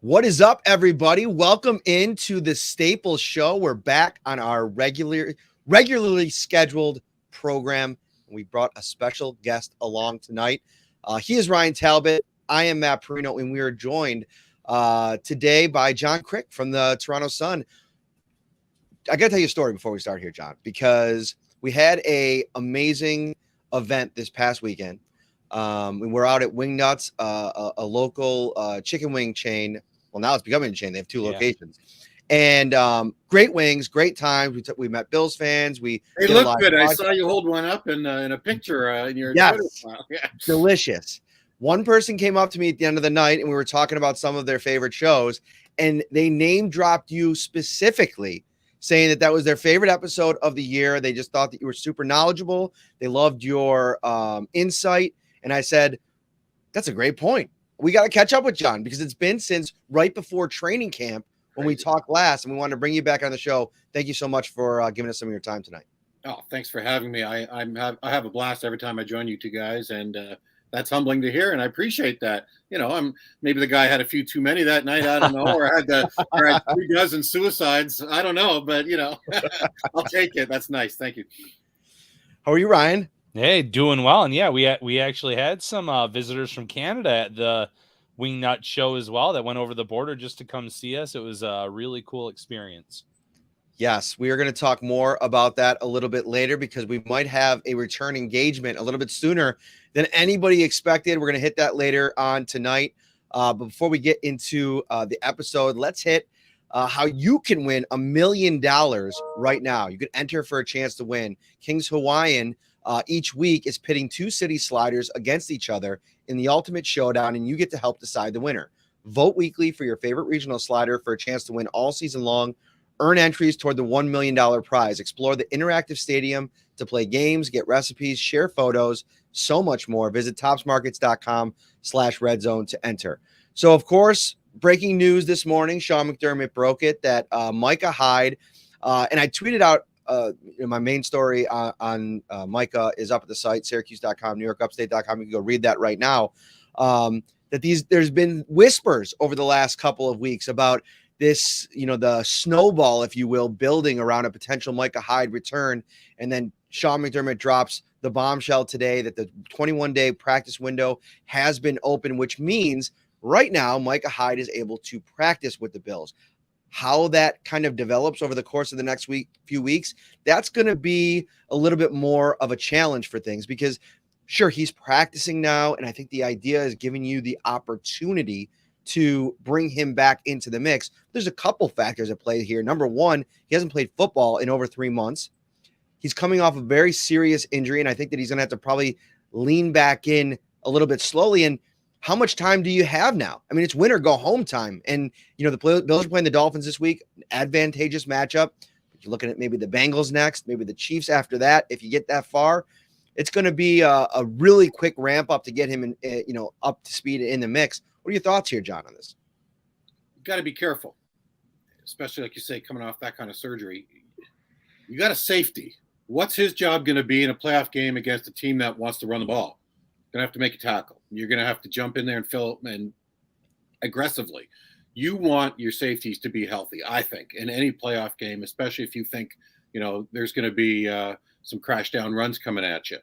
What is up, everybody? Welcome into the Staples Show. We're back on our regularly scheduled program. We brought a special guest along tonight. He is Ryan Talbot. I am Matt Parrino, and we are joined today by John Kryk from the Toronto Sun. I got to tell you a story before we start here, John, because we had a amazing event this past weekend. We were out at Wingnuts, a local chicken wing chain. Well, now it's becoming a chain. They have two locations. And great wings, great times. We met Bills fans. They look good. I saw you hold one up in a picture in your Twitter file. Yeah. Delicious. One person came up to me at the end of the night, and we were talking about some of their favorite shows, and they name dropped you specifically, saying that was their favorite episode of the year. They just thought that you were super knowledgeable. They loved your insight. And I said, that's a great point. We got to catch up with John because it's been since right before training camp when we talked last, and we wanted to bring you back on the show. Thank you so much for giving us some of your time tonight. Oh, thanks for having me. I have a blast every time I join you two guys, and that's humbling to hear, and I appreciate that. You know, I'm maybe the guy had a few too many that night. I don't know, or had 3 dozen suicides. I don't know, but I'll take it. That's nice. Thank you. How are you, Ryan? Hey, doing well. And yeah, we actually had some visitors from Canada at the Wingnut show as well that went over the border just to come see us. It was a really cool experience. Yes, we are going to talk more about that a little bit later because we might have a return engagement a little bit sooner than anybody expected. We're going to hit that later on tonight. But before we get into the episode, let's hit how you can win $1 million right now. You can enter for a chance to win. Kings Hawaiian each week is pitting 2 city sliders against each other in the ultimate showdown, and you get to help decide the winner. Vote weekly for your favorite regional slider for a chance to win all season long. Earn entries toward the $1 million prize. Explore the interactive stadium to play games, get recipes, share photos, so much more. Visit topsmarkets.com/redzone to enter. So, of course, breaking news this morning, Sean McDermott broke it that Micah Hyde, and I tweeted out my main story on Micah is up at the site, Syracuse.com, NewYorkUpstate.com. You can go read that right now. There's been whispers over the last couple of weeks about this, the snowball, if you will, building around a potential Micah Hyde return. And then Sean McDermott drops the bombshell today that the 21-day practice window has been open, which means right now Micah Hyde is able to practice with the Bills. How that kind of develops over the course of the next few weeks, that's going to be a little bit more of a challenge for things because, sure, he's practicing now, and I think the idea is giving you the opportunity to bring him back into the mix. There's a couple factors at play here. Number one, he hasn't played football in over 3 months. He's coming off a very serious injury, and I think that he's going to have to probably lean back in a little bit slowly. And how much time do you have now? I mean, it's win or go home time. And, the Bills are playing the Dolphins this week, advantageous matchup. You're looking at maybe the Bengals next, maybe the Chiefs after that. If you get that far, it's going to be a really quick ramp up to get him up to speed in the mix. What are your thoughts here, John, on this? You got to be careful, especially like you say, coming off that kind of surgery. You got a safety. What's his job going to be in a playoff game against a team that wants to run the ball? Going to have to make a tackle. You're going to have to jump in there and fill and aggressively. You want your safeties to be healthy, I think, in any playoff game, especially if you think, there's going to be some crash down runs coming at you.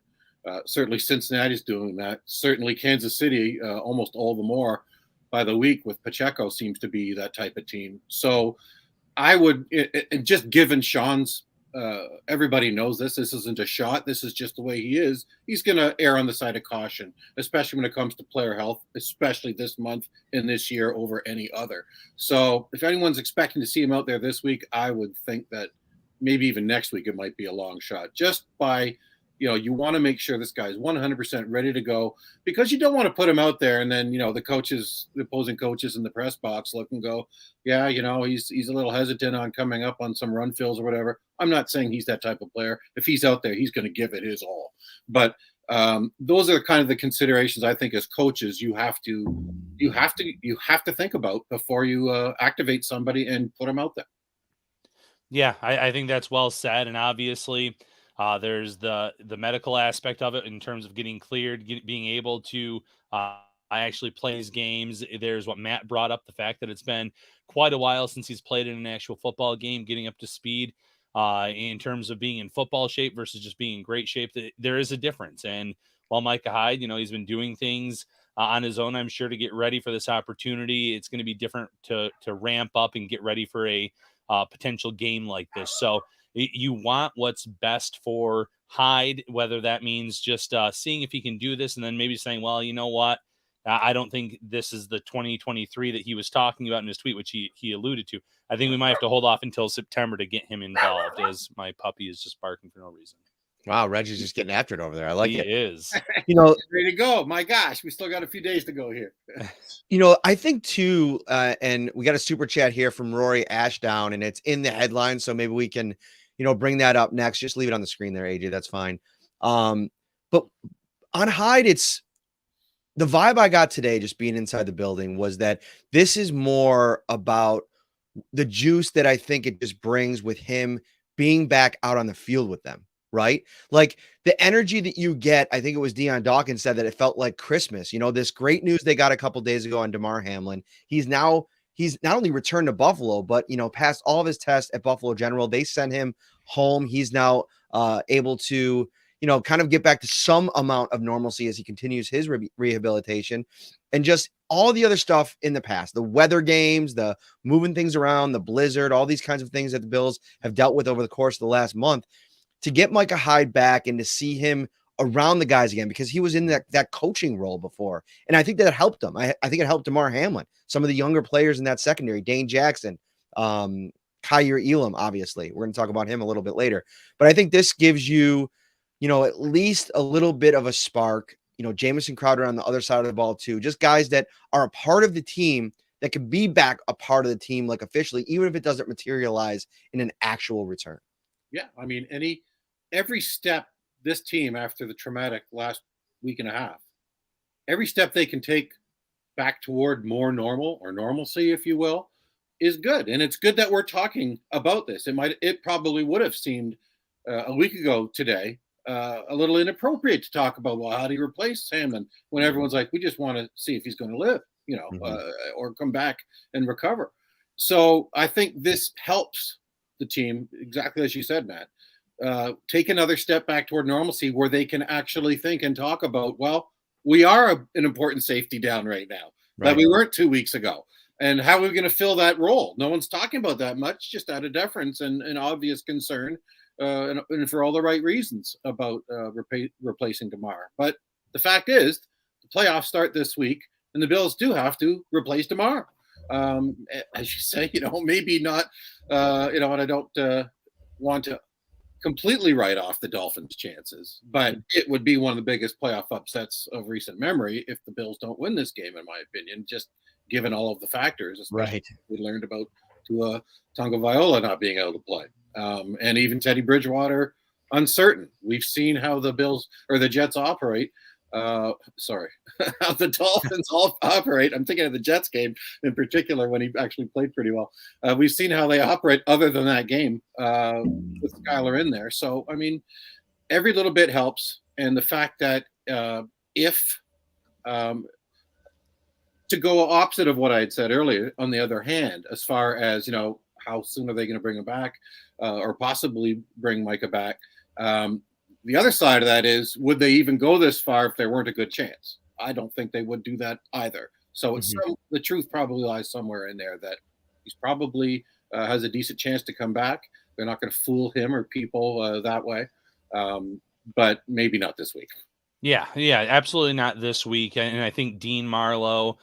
Certainly Cincinnati's doing that. Certainly Kansas City, almost all the more by the week with Pacheco seems to be that type of team. So I would, and just given Sean's, everybody knows this isn't a shot. This is just the way he is. He's going to err on the side of caution, especially when it comes to player health, especially this month and this year over any other. So if anyone's expecting to see him out there this week, I would think that maybe even next week it might be a long shot just by – you want to make sure this guy is 100% ready to go because you don't want to put him out there and then, the opposing coaches in the press box look and go, yeah, he's a little hesitant on coming up on some run fills or whatever. I'm not saying he's that type of player. If he's out there, he's going to give it his all. But those are kind of the considerations I think as coaches you have to think about before you activate somebody and put them out there. Yeah, I think that's well said. And obviously, there's the medical aspect of it in terms of getting cleared, being able to actually plays games. There's what Matt brought up, the fact that it's been quite a while since he's played in an actual football game, getting up to speed in terms of being in football shape versus just being in great shape. There is a difference. And while Micah Hyde, he's been doing things on his own, I'm sure, to get ready for this opportunity. It's going to be different to ramp up and get ready for a potential game like this. So you want what's best for Hyde, whether that means just seeing if he can do this and then maybe saying, well, you know what? I don't think this is the 2023 that he was talking about in his tweet, which he alluded to. I think we might have to hold off until September to get him involved, as my puppy is just barking for no reason. Wow, Reggie's just getting after it over there. I like it. He is. Ready to go. My gosh, we still got a few days to go here. I think too, and we got a super chat here from Rory Ashdown, and it's in the headline, so maybe we can, bring that up next. Just leave it on the screen there, AJ. That's fine. But on Hyde, it's the vibe I got today, just being inside the building, was that this is more about the juice that I think it just brings with him being back out on the field with them, right? Like the energy that you get, I think it was Deion Dawkins said that it felt like Christmas. This great news they got a couple days ago on Damar Hamlin. He's not only returned to Buffalo, but, passed all of his tests at Buffalo General. They sent him home. He's now able to, kind of get back to some amount of normalcy as he continues his rehabilitation, and just all the other stuff in the past, the weather games, the moving things around, the blizzard, all these kinds of things that the Bills have dealt with over the course of the last month. To get Micah Hyde back and to see him around the guys again, because he was in that coaching role before. And I think that helped him. I think it helped Damar Hamlin, some of the younger players in that secondary, Dane Jackson, Kyer Elam, obviously. We're going to talk about him a little bit later. But I think this gives you, at least a little bit of a spark. Jamison Crowder on the other side of the ball too. Just guys that are a part of the team that can be back a part of the team, like officially, even if it doesn't materialize in an actual return. Yeah, I mean, every step this team, after the traumatic last week and a half, every step they can take back toward more normal or normalcy, if you will, is good. And it's good that we're talking about this. It probably would have seemed a week ago today a little inappropriate to talk about, well, how do you replace Hamlin, when everyone's like, we just want to see if he's going to live, or come back and recover. So I think this helps the team, exactly as you said, Matt, take another step back toward normalcy where they can actually think and talk about, well, we are an important safety down right now, that we weren't 2 weeks ago. And how are we going to fill that role? No one's talking about that much, just out of deference and obvious concern, and for all the right reasons about replacing Damar. But the fact is, the playoffs start this week, and the Bills do have to replace Damar. As you say, maybe not, and I don't want to completely write off the Dolphins' chances, but it would be one of the biggest playoff upsets of recent memory if the Bills don't win this game, in my opinion, just given all of the factors, especially we learned about Tua Tagovailoa not being able to play. And even Teddy Bridgewater, uncertain. We've seen how the Bills or the Jets operate. How the Dolphins operate. I'm thinking of the Jets game in particular when he actually played pretty well. We've seen how they operate other than that game with Skyler in there. So, I mean, every little bit helps. And the fact that if to go opposite of what I had said earlier, on the other hand, as far as, how soon are they going to bring him back or possibly bring Micah back? The other side of that is, would they even go this far if there weren't a good chance? I don't think they would do that either. So it's the truth probably lies somewhere in there that he's probably has a decent chance to come back. They're not going to fool him or people that way, but maybe not this week. Yeah, absolutely not this week. And I think Dean Marlowe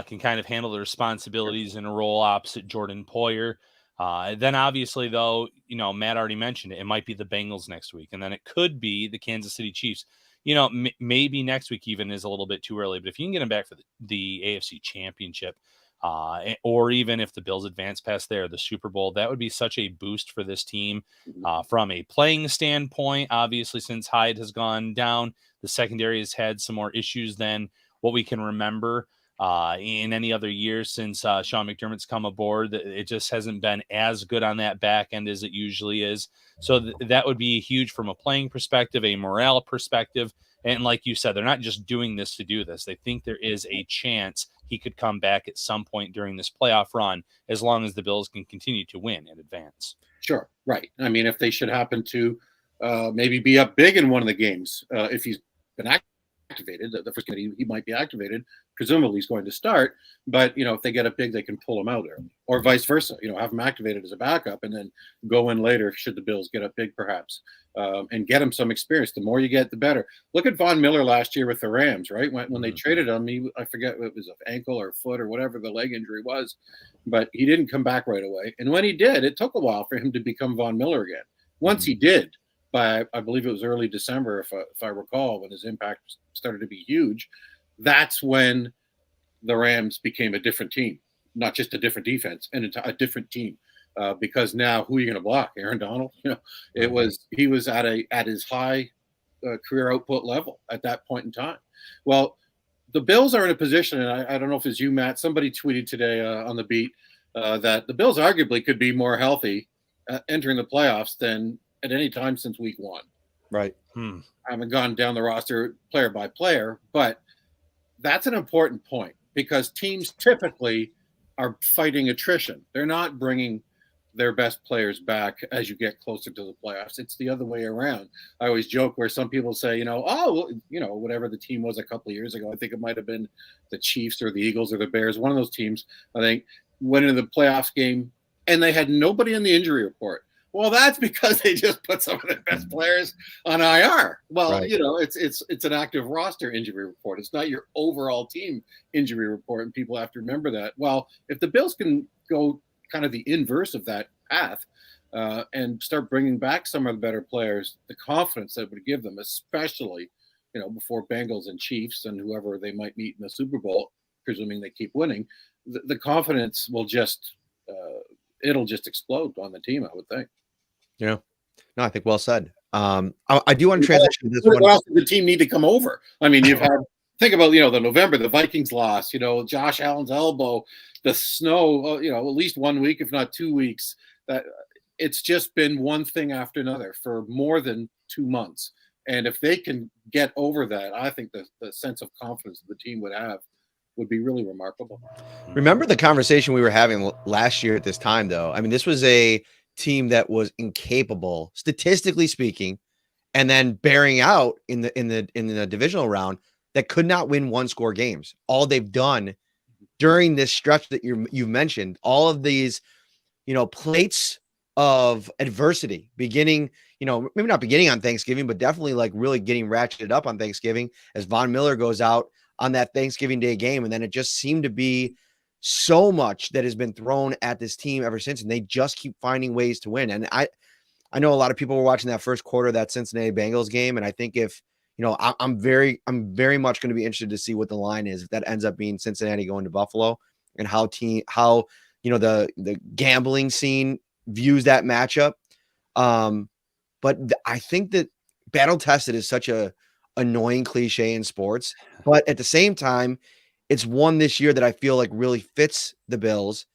can kind of handle the responsibilities in a role opposite Jordan Poyer. Then obviously, though, Matt already mentioned it. It might be the Bengals next week, and then it could be the Kansas City Chiefs. Maybe next week even is a little bit too early. But if you can get them back for the AFC Championship, or even if the Bills advance past there, the Super Bowl, that would be such a boost for this team from a playing standpoint. Obviously, since Hyde has gone down, the secondary has had some more issues than what we can remember in any other year since Sean McDermott's come aboard. It just hasn't been as good on that back end as it usually is. So that would be huge from a playing perspective, a morale perspective, And like you said, they're not just doing this to do this. They think there is a chance he could come back at some point during this playoff run, as long as the Bills can continue to win and advance. Sure, right. I mean, if they should happen to maybe be up big in one of the games, if he's been activated, the first game he might be activated. Presumably he's going to start, but if they get up big, they can pull him out early, or vice versa. Have him activated as a backup and then go in later should the Bills get up big, perhaps, and get him some experience. The more you get, the better. Look at Von Miller last year with the Rams, right? When they traded him, I forget if it was an ankle or foot or whatever the leg injury was, but he didn't come back right away. And when he did, it took a while for him to become Von Miller again. Once he did, by I believe it was early December, if I recall, when his impact started to be huge. That's when the Rams became a different team, not just a different defense, and a different team. Because now, who are you going to block? Aaron Donald? He was at his high career output level at that point in time. Well, the Bills are in a position, and I don't know if it's you, Matt. Somebody tweeted today on the beat that the Bills arguably could be more healthy entering the playoffs than at any time since week 1. Right. I haven't gone down the roster player by player, but that's an important point because teams typically are fighting attrition. They're not bringing their best players back as you get closer to the playoffs. It's the other way around. I always joke where some people say, whatever the team was a couple of years ago, I think it might have been the Chiefs or the Eagles or the Bears, one of those teams, I think, went into the playoffs game and they had nobody in the injury report. Well, that's because they just put some of their best players on IR. Well, right. It's an active roster injury report. It's not your overall team injury report, and people have to remember that. Well, if the Bills can go kind of the inverse of that path and start bringing back some of the better players, the confidence that would give them, especially before Bengals and Chiefs and whoever they might meet in the Super Bowl, presuming they keep winning, the confidence will just it'll just explode on the team, I would think. No, I think well said. I do want to transition to this one. What else does the team need to come over? I mean, think about the November, the Vikings loss, Josh Allen's elbow, the snow, at least 1 week, if not 2 weeks. That it's just been one thing after another for more than 2 months. And if they can get over that, I think the sense of confidence the team would have would be really remarkable. Remember the conversation we were having last year at this time, though? I mean, this was a team that was incapable, statistically speaking, and then bearing out in the divisional round that could not win 1-score games. All they've done during this stretch that you've mentioned, all of these, plates of adversity beginning, maybe not beginning on Thanksgiving, but definitely like really getting ratcheted up on Thanksgiving as Von Miller goes out on that Thanksgiving Day game. And then it just seemed to be so much that has been thrown at this team ever since, and they just keep finding ways to win. And I know a lot of people were watching that first quarter of that Cincinnati Bengals game, and I think if I'm very much going to be interested to see what the line is if that ends up being Cincinnati going to Buffalo, and how the gambling scene views that matchup. But I think that battle tested is such a annoying cliche in sports, but at the same time, it's one this year that I feel like really fits the Bills,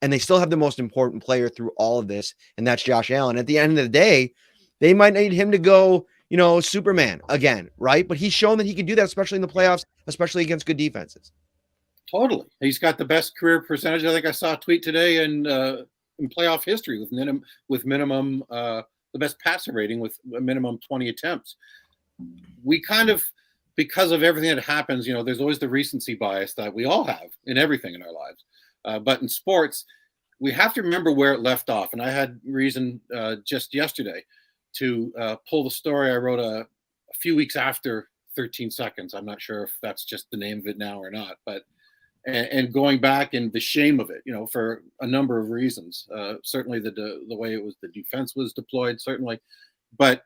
and they still have the most important player through all of this, and that's Josh Allen. At the end of the day, they might need him to go, Superman again, right? But he's shown that he can do that, especially in the playoffs, especially against good defenses. Totally. He's got the best career percentage. I think I saw a tweet today in playoff history with minimum the best passer rating with a minimum 20 attempts. We kind of, because of everything that happens, there's always the recency bias that we all have in everything in our lives. But in sports, we have to remember where it left off. And I had reason just yesterday to pull the story I wrote a few weeks after 13 seconds. I'm not sure if that's just the name of it now or not, but and going back and the shame of it, for a number of reasons. Certainly the way it was, the defense was deployed, certainly, but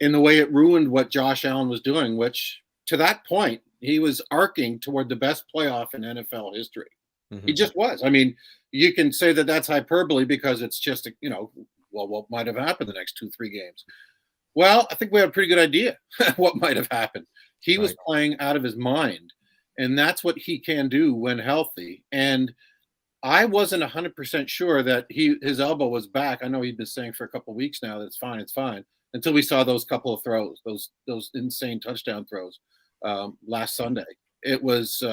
in the way it ruined what Josh Allen was doing, which to that point, he was arcing toward the best playoff in NFL history. Mm-hmm. He just was. I mean, you can say that that's hyperbole because it's just, what might have happened the next 2-3 games. Well, I think we have a pretty good idea what might have happened. He was playing out of his mind, and that's what he can do when healthy. And I wasn't 100% sure that his elbow was back. I know he'd been saying for a couple of weeks now that it's fine. until we saw those couple of throws, those insane touchdown throws last Sunday. It was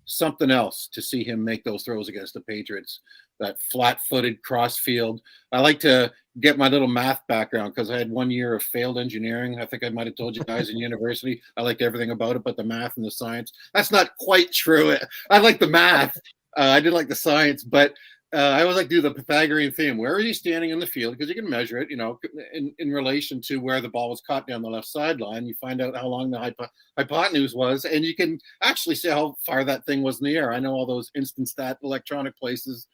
something else to see him make those throws against the Patriots, that flat-footed cross-field. I like to get my little math background because I had 1 year of failed engineering. I think I might have told you guys in university. I liked everything about it, but the math and the science. That's not quite true. I like the math. I didn't like the science, but I always like to do the Pythagorean theme. Where is he standing in the field? Because you can measure it, in relation to where the ball was caught down the left sideline. You find out how long the hypotenuse was, and you can actually see how far that thing was in the air. I know all those instant stat electronic places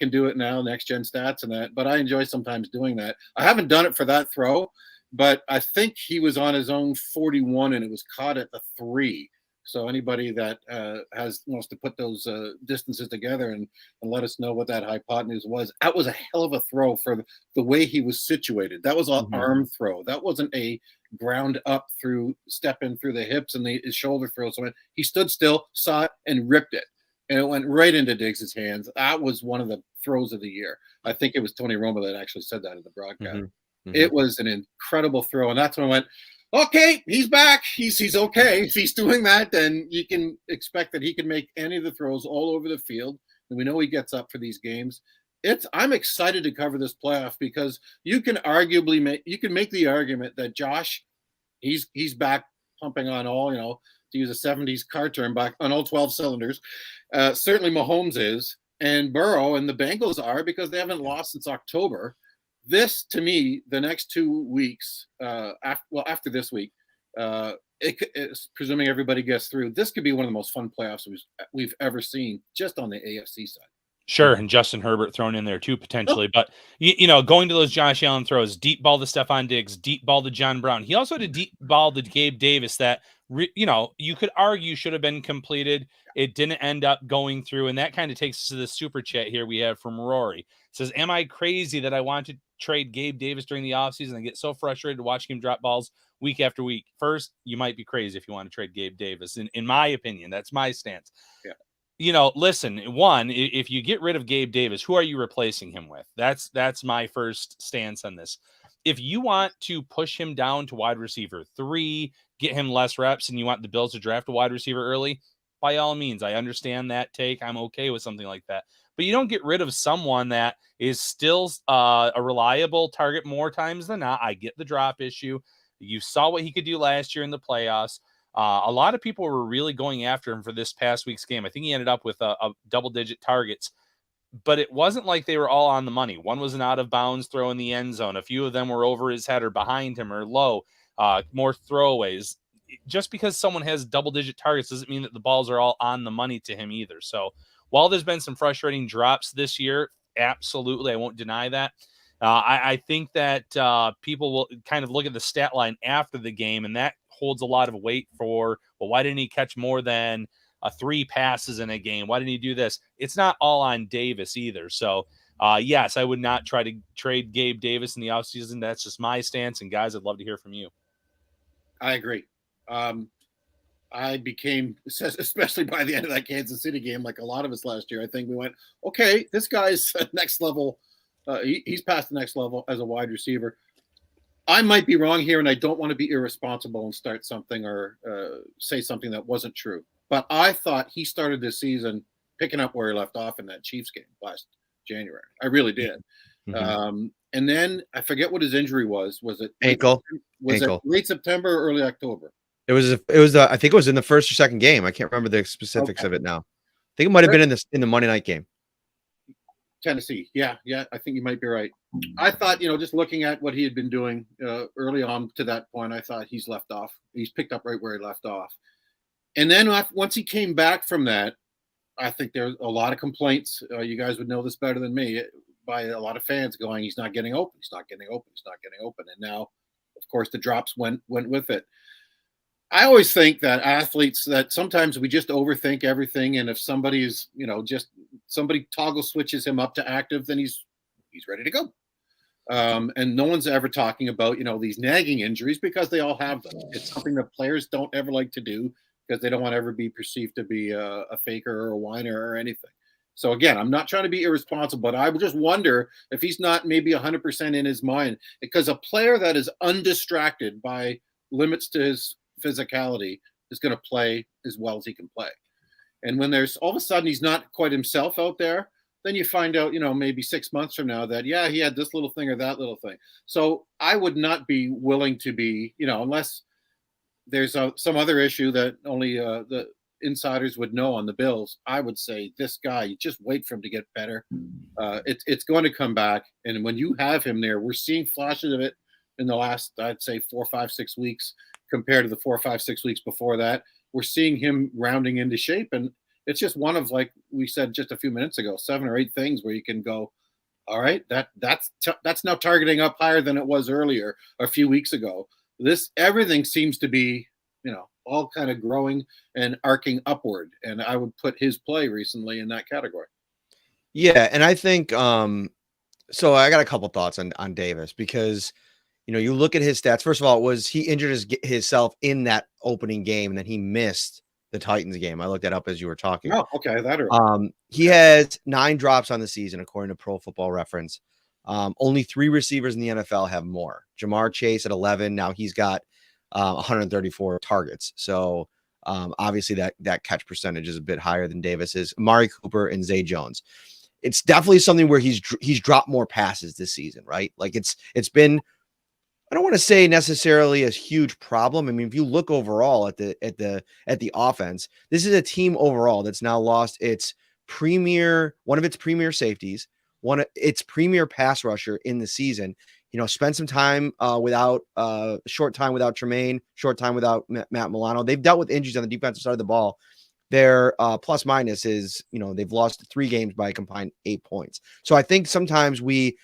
can do it now, next gen stats and that, but I enjoy sometimes doing that. I haven't done it for that throw, but I think he was on his own 41 and it was caught at the 3. So anybody that wants to put those distances together and let us know what that hypotenuse was. That was a hell of a throw for the way he was situated. That was an arm throw. That wasn't a ground up through, step in through the hips and his shoulder throw. So he stood still, saw it, and ripped it. And it went right into Diggs' hands. That was one of the throws of the year. I think it was Tony Romo that actually said that in the broadcast. It was an incredible throw. And that's when I went, okay, he's back. He's okay. If he's doing that, then you can expect that he can make any of the throws all over the field. And we know he gets up for these games. I'm excited to cover this playoff because you can arguably make the argument that Josh, he's back pumping on all, to use a 70s car term, back on all 12 cylinders. Certainly Mahomes is, and Burrow and the Bengals are, because they haven't lost since October. This, to me, the next 2 weeks, after this week, presuming everybody gets through, this could be one of the most fun playoffs we've ever seen, just on the AFC side. Sure, and Justin Herbert thrown in there too, potentially. But, going to those Josh Allen throws, deep ball to Stephon Diggs, deep ball to John Brown. He also had a deep ball to Gabe Davis that, you could argue should have been completed. It didn't end up going through, and that kind of takes us to the super chat here we have from Rory. It says, am I crazy that I want to trade Gabe Davis during the offseason and get so frustrated watching him drop balls week after week? First, you might be crazy if you want to trade Gabe Davis. In my opinion, that's my stance. Yeah. Listen, one, if you get rid of Gabe Davis, who are you replacing him with? That's my first stance on this. If you want to push him down to wide receiver 3, get him less reps, and you want the Bills to draft a wide receiver early, by all means, I understand that take. I'm okay with something like that. But you don't get rid of someone that is still a reliable target more times than not. I get the drop issue. You saw what he could do last year in the playoffs. A lot of people were really going after him for this past week's game. I think he ended up with a double-digit targets. But it wasn't like they were all on the money. One was an out-of-bounds throw in the end zone. A few of them were over his head or behind him or low, more throwaways. Just because someone has double-digit targets doesn't mean that the balls are all on the money to him either. So while there's been some frustrating drops this year, absolutely, I won't deny that. I think that people will kind of look at the stat line after the game, and that holds a lot of weight for, well, why didn't he catch more than 3 passes in a game? Why didn't he do this? It's not all on Davis either. So, yes, I would not try to trade Gabe Davis in the offseason. That's just my stance. And, guys, I'd love to hear from you. I agree. I became, especially by the end of that Kansas City game, like a lot of us last year, I think we went, okay, this guy's next level. He's past the next level as a wide receiver. I might be wrong here, and I don't want to be irresponsible and start something or say something that wasn't true. But I thought he started this season picking up where he left off in that Chiefs game last January. I really did. And then I forget what his injury was. Was it ankle? It late September or early October? It was. I think it was in the first or second game. I can't remember the specifics of it now. I think it might have been in the Monday night game. Tennessee. Yeah. I think you might be right. I thought, just looking at what he had been doing early on to that point, I thought he's left off. He's picked up right where he left off. And then once he came back from that, I think there's a lot of complaints. You guys would know this better than me, by a lot of fans going, he's not getting open. He's not getting open. He's not getting open. And now, of course, the drops went with it. I always think that athletes, that sometimes we just overthink everything. And if somebody is, just somebody toggle switches him up to active, then he's ready to go. And no one's ever talking about, these nagging injuries, because they all have them. It's something that players don't ever like to do, because they don't want to ever be perceived to be a faker or a whiner or anything. So again, I'm not trying to be irresponsible, but I would just wonder if he's not maybe 100% in his mind, because a player that is undistracted by limits to his physicality is going to play as well as he can play. And when there's all of a sudden he's not quite himself out there, then you find out, maybe 6 months from now that, yeah, he had this little thing or that little thing. So I would not be willing to be, unless there's some other issue that only the insiders would know on the Bills. I would say this guy, you just wait for him to get better. It's going to come back. And when you have him there, we're seeing flashes of it in the last, I'd say 4, 5, 6 weeks compared to the 4, 5, 6 weeks before that. We're seeing him rounding into shape. And it's just one of, like we said just a few minutes ago, 7 or 8 things where you can go, all right, that's now targeting up higher than it was earlier a few weeks ago. Everything seems to be, all kind of growing and arcing upward. And I would put his play recently in that category. Yeah. And I think, so I got a couple thoughts on Davis, because, you look at his stats. First of all, he injured himself in that opening game, and then he missed the Titans game. I looked that up as you were talking. Oh, okay. He has 9 drops on the season, according to Pro Football Reference. Only 3 receivers in the NFL have more. Jamar Chase at 11. Now he's got 134 targets. So obviously that catch percentage is a bit higher than Davis's. Amari Cooper and Zay Jones. It's definitely something where he's dropped more passes this season, right? Like it's been, I don't want to say necessarily a huge problem. I mean, if you look overall at the offense, this is a team overall that's now lost one of its premier safeties, its premier pass rusher in the season. Spent some time short time without Tremaine, short time without Matt Milano. They've dealt with injuries on the defensive side of the ball. Their plus minus is, they've lost 3 games by a combined 8 points. So I think sometimes we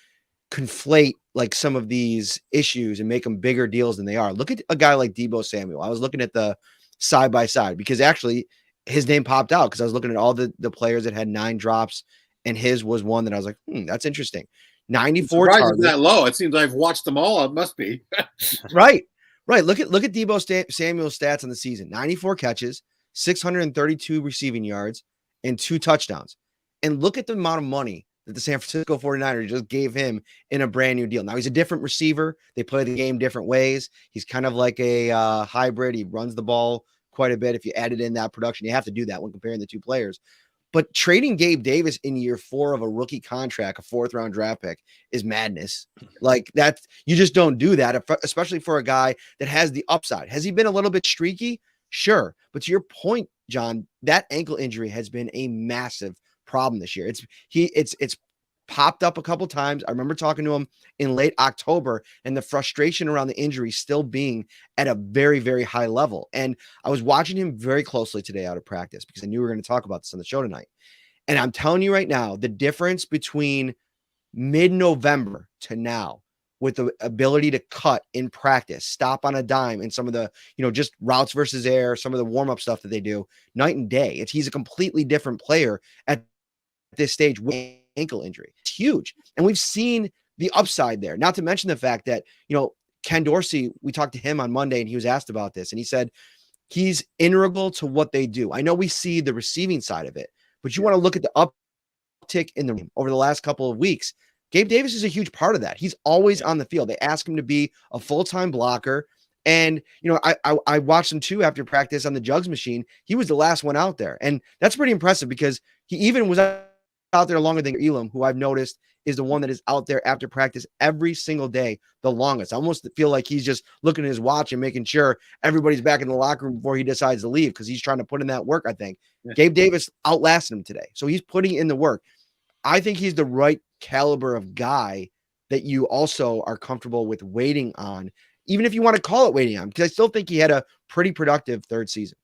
conflate like some of these issues and make them bigger deals than they are. Look at a guy like Deebo Samuel. I was looking at the side by side because actually his name popped out because I was looking at all the players that had 9 drops, and his was one that I was like, that's interesting. 94 targets. That low. It seems I've watched them all. It must be. Right. Look at Deebo Samuel's stats on the season. 94 catches, 632 receiving yards, and 2 touchdowns. And look at the amount of money that the San Francisco 49ers just gave him in a brand new deal. Now he's a different receiver. They play the game different ways. He's kind of like a hybrid. He runs the ball quite a bit. If you added in that production, you have to do that when comparing the 2 players. But trading Gabe Davis in year 4 of a rookie contract, a 4th round draft pick, is madness. Like that, you just don't do that, especially for a guy that has the upside. Has he been a little bit streaky? Sure. But to your point, John, that ankle injury has been a massive problem this year. It's popped up a couple times. I remember talking to him in late October, and the frustration around the injury still being at a very, very high level. And I was watching him very closely today out of practice because I knew we were going to talk about this on the show tonight. And I'm telling you right now, the difference between mid-November to now with the ability to cut in practice, stop on a dime, and some of the, just routes versus air, some of the warm-up stuff that they do, night and day. He's a completely different player at this stage with ankle injury. It's huge. And we've seen the upside there. Not to mention the fact that, Ken Dorsey, we talked to him on Monday and he was asked about this, and he said he's integral to what they do. I know we see the receiving side of it, but you want to look at the uptick in the game over the last couple of weeks. Gabe Davis is a huge part of that. He's always on the field. They ask him to be a full-time blocker. And, I watched him too after practice on the jugs machine. He was the last one out there. And that's pretty impressive because he even was out there longer than Elam, who I've noticed is the one that is out there after practice every single day, the longest. I almost feel like he's just looking at his watch and making sure everybody's back in the locker room before he decides to leave because he's trying to put in that work, I think. Yeah. Gabe Davis outlasted him today. So he's putting in the work. I think he's the right caliber of guy that you also are comfortable with waiting on, even if you want to call it waiting on, because I still think he had a pretty productive 3rd season.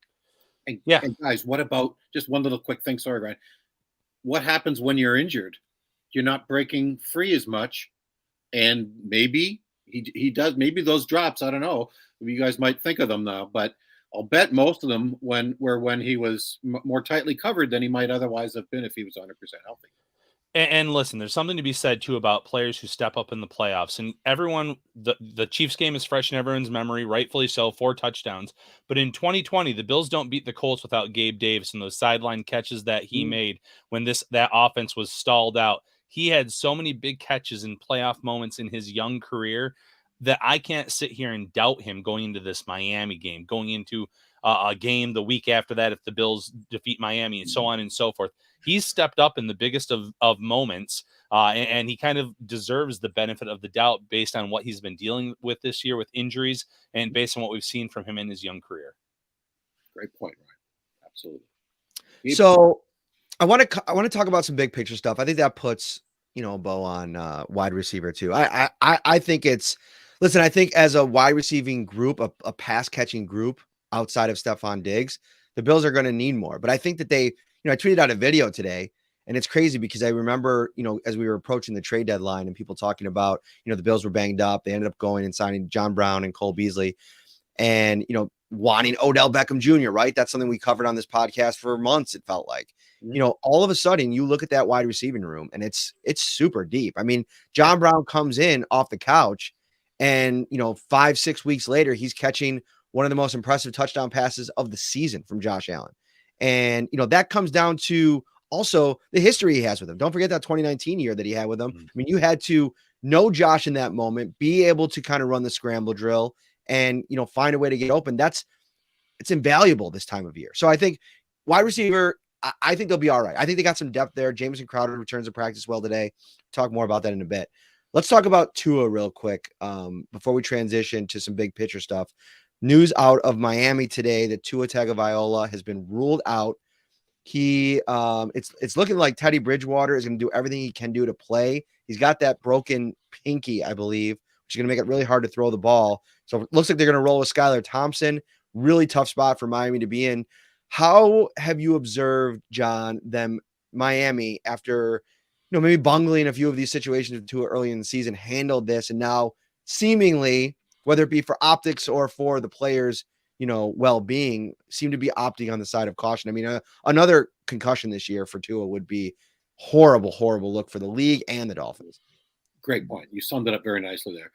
And guys, what about just one little quick thing? Sorry, Ryan. What happens when you're injured? You're not breaking free as much. And maybe he does, maybe those drops, I don't know. You guys might think of them now, but I'll bet most of them when he was more tightly covered than he might otherwise have been if he was 100% healthy. And listen, there's something to be said too about players who step up in the playoffs. And everyone, the Chiefs game is fresh in everyone's memory, rightfully so, 4 touchdowns. But in 2020, the Bills don't beat the Colts without Gabe Davis and those sideline catches that he made when that offense was stalled out. He had so many big catches in playoff moments in his young career that I can't sit here and doubt him going into this Miami game, going into a game the week after that if the Bills defeat Miami, and so on and so forth. He's stepped up in the biggest of moments, and he kind of deserves the benefit of the doubt based on what he's been dealing with this year with injuries and based on what we've seen from him in his young career. Great point, Ryan. Absolutely. So I want to talk about some big picture stuff. I think that puts, a bow on wide receiver too. I think listen, I think as a wide receiving group, a pass catching group outside of Stephon Diggs, the Bills are going to need more. But I think that I tweeted out a video today, and it's crazy because I remember, as we were approaching the trade deadline and people talking about, the Bills were banged up. They ended up going and signing John Brown and Cole Beasley and, wanting Odell Beckham Jr., right? That's something we covered on this podcast for months. It felt like, all of a sudden you look at that wide receiving room and it's super deep. I mean, John Brown comes in off the couch and, 5-6 weeks later, he's catching one of the most impressive touchdown passes of the season from Josh Allen. And, that comes down to also the history he has with him. Don't forget that 2019 year that he had with him. I mean, you had to know Josh in that moment, be able to kind of run the scramble drill and, find a way to get open. It's invaluable this time of year. So I think wide receiver, I think they'll be all right. I think they got some depth there. Jamison Crowder returns to practice well today. Talk more about that in a bit. Let's talk about Tua real quick before we transition to some big picture stuff. News out of Miami today that Tua Tagovailoa has been ruled out. It's looking like Teddy Bridgewater is going to do everything he can do to play. He's got that broken pinky, I believe, which is going to make it really hard to throw the ball. So it looks like they're going to roll with Skylar Thompson. Really tough spot for Miami to be in. How have you observed, John, Miami, after maybe bungling a few of these situations with Tua early in the season, handled this, and now seemingly, whether it be for optics or for the players, well-being, seem to be opting on the side of caution. I mean, another concussion this year for Tua would be horrible, horrible look for the league and the Dolphins. Great point. You summed it up very nicely there.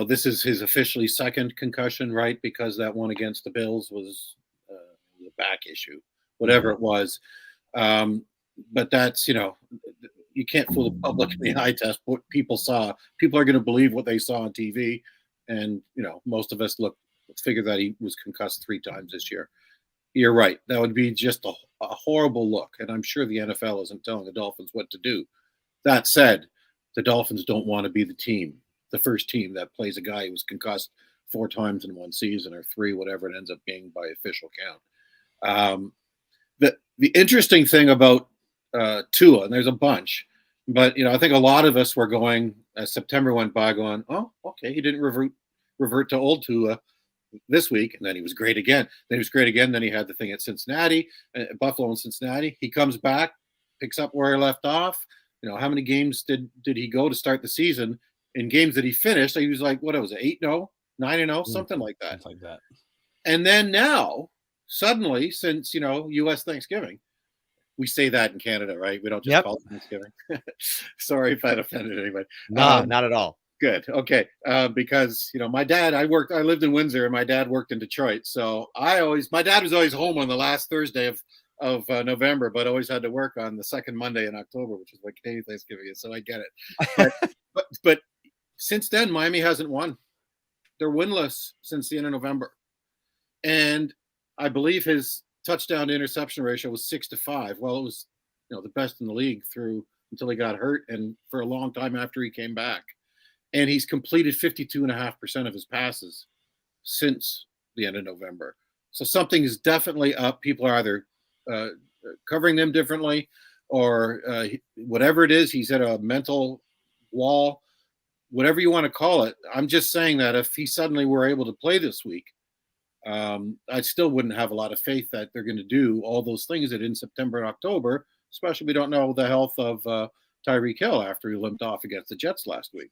This is his officially second concussion, right? Because that one against the Bills was a back issue, whatever it was. But that's, you can't fool the public in the eye test. What people saw, people are going to believe what they saw on TV. And, most of us figure that he was concussed 3 times this year. You're right. That would be just a horrible look. And I'm sure the NFL isn't telling the Dolphins what to do. That said, the Dolphins don't want to be the first team that plays a guy who was concussed 4 times in one season or 3, whatever it ends up being by official count. The interesting thing about Tua, and there's a bunch, but I think a lot of us were going as September went by, going, "Oh, okay, he didn't revert to old Tua this week," and then he was great again. Then he was great again. Then he had the thing at Cincinnati, Buffalo and Cincinnati. He comes back, picks up where he left off. How many games did he go to start the season? In games that he finished, he was like, what was it, 8-0, 9-0, something like that. Something like that. And then now, suddenly, since U.S. Thanksgiving, we say that in Canada, right? We don't just call it Thanksgiving. Sorry if that offended anybody. No, not at all. Good. Okay. Because my dad, I lived in Windsor, and my dad worked in Detroit. So my dad was always home on the last Thursday of November, but always had to work on the second Monday in October, which is what Canadian Thanksgiving is. So I get it. But since then, Miami hasn't won. They're winless since the end of November. And I believe his touchdown to interception ratio was 6-5. Well, it was, the best in the league until he got hurt and for a long time after he came back. And he's completed 52.5% of his passes since the end of November. So something is definitely up. People are either covering them differently or whatever it is, he's at a mental wall. Whatever you want to call it. I'm just saying that if he suddenly were able to play this week, I still wouldn't have a lot of faith that they're going to do all those things that in September and October, especially we don't know the health of Tyreek Hill after he limped off against the Jets last week.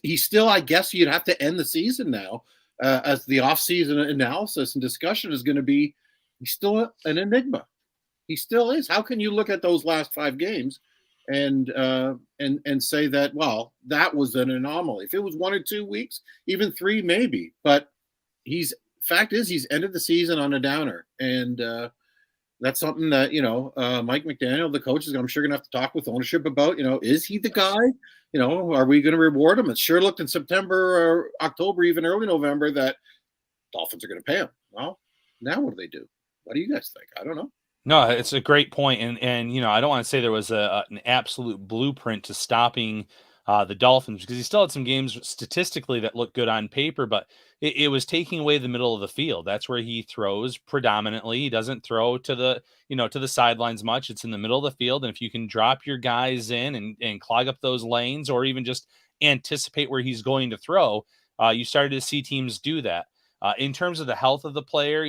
He's still, I guess you'd have to end the season now as the offseason analysis and discussion is going to be, he's still an enigma. He still is. How can you look at those last 5 games and say that, well, that was an anomaly? If it was 1 or 2 weeks, even 3 maybe, but fact is he's ended the season on a downer, and that's something that Mike McDaniel, the coach, is I'm sure gonna have to talk with ownership about. Is he the guy? Are we going to reward him? It sure looked in September or October, even early November, that Dolphins are going to pay him. Well, now what do they do? What do you guys think? I don't know. No, it's a great point, and I don't want to say there was an absolute blueprint to stopping the Dolphins, because he still had some games statistically that looked good on paper, but it was taking away the middle of the field. That's where he throws predominantly. He doesn't throw to the sidelines much. It's in the middle of the field, and if you can drop your guys in and clog up those lanes, or even just anticipate where he's going to throw, you started to see teams do that. In terms of the health of the player,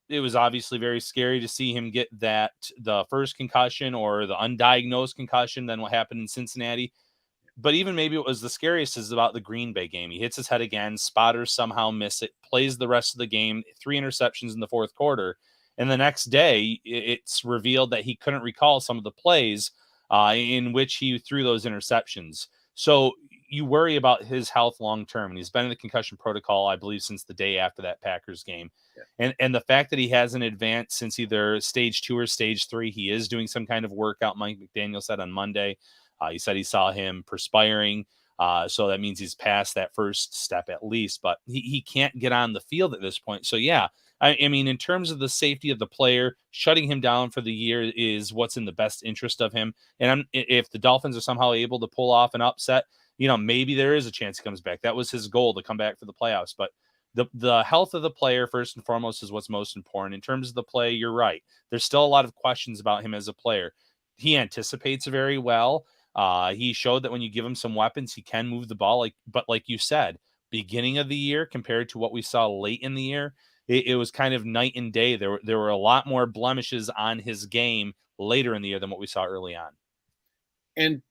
it was obviously very scary to see him get the first concussion, or the undiagnosed concussion, than what happened in Cincinnati. But even maybe what was the scariest is about the Green Bay game. He hits his head again, spotters somehow miss it, plays the rest of the game, 3 interceptions in the fourth quarter. And the next day, it's revealed that he couldn't recall some of the plays in which he threw those interceptions. So you worry about his health long term. And he's been in the concussion protocol, I believe, since the day after that Packers game. Yeah. And the fact that he hasn't advanced since either stage 2 or stage 3, he is doing some kind of workout, Mike McDaniel said on Monday. He said he saw him perspiring. So that means he's past that first step at least, but he can't get on the field at this point. So yeah, I mean, in terms of the safety of the player, shutting him down for the year is what's in the best interest of him. And if the Dolphins are somehow able to pull off an upset, maybe there is a chance he comes back. That was his goal, to come back for the playoffs. But the health of the player, first and foremost, is what's most important. In terms of the play, you're right. There's still a lot of questions about him as a player. He anticipates very well. He showed that when you give him some weapons, he can move the ball. But like you said, beginning of the year compared to what we saw late in the year, it was kind of night and day. There were a lot more blemishes on his game later in the year than what we saw early on. And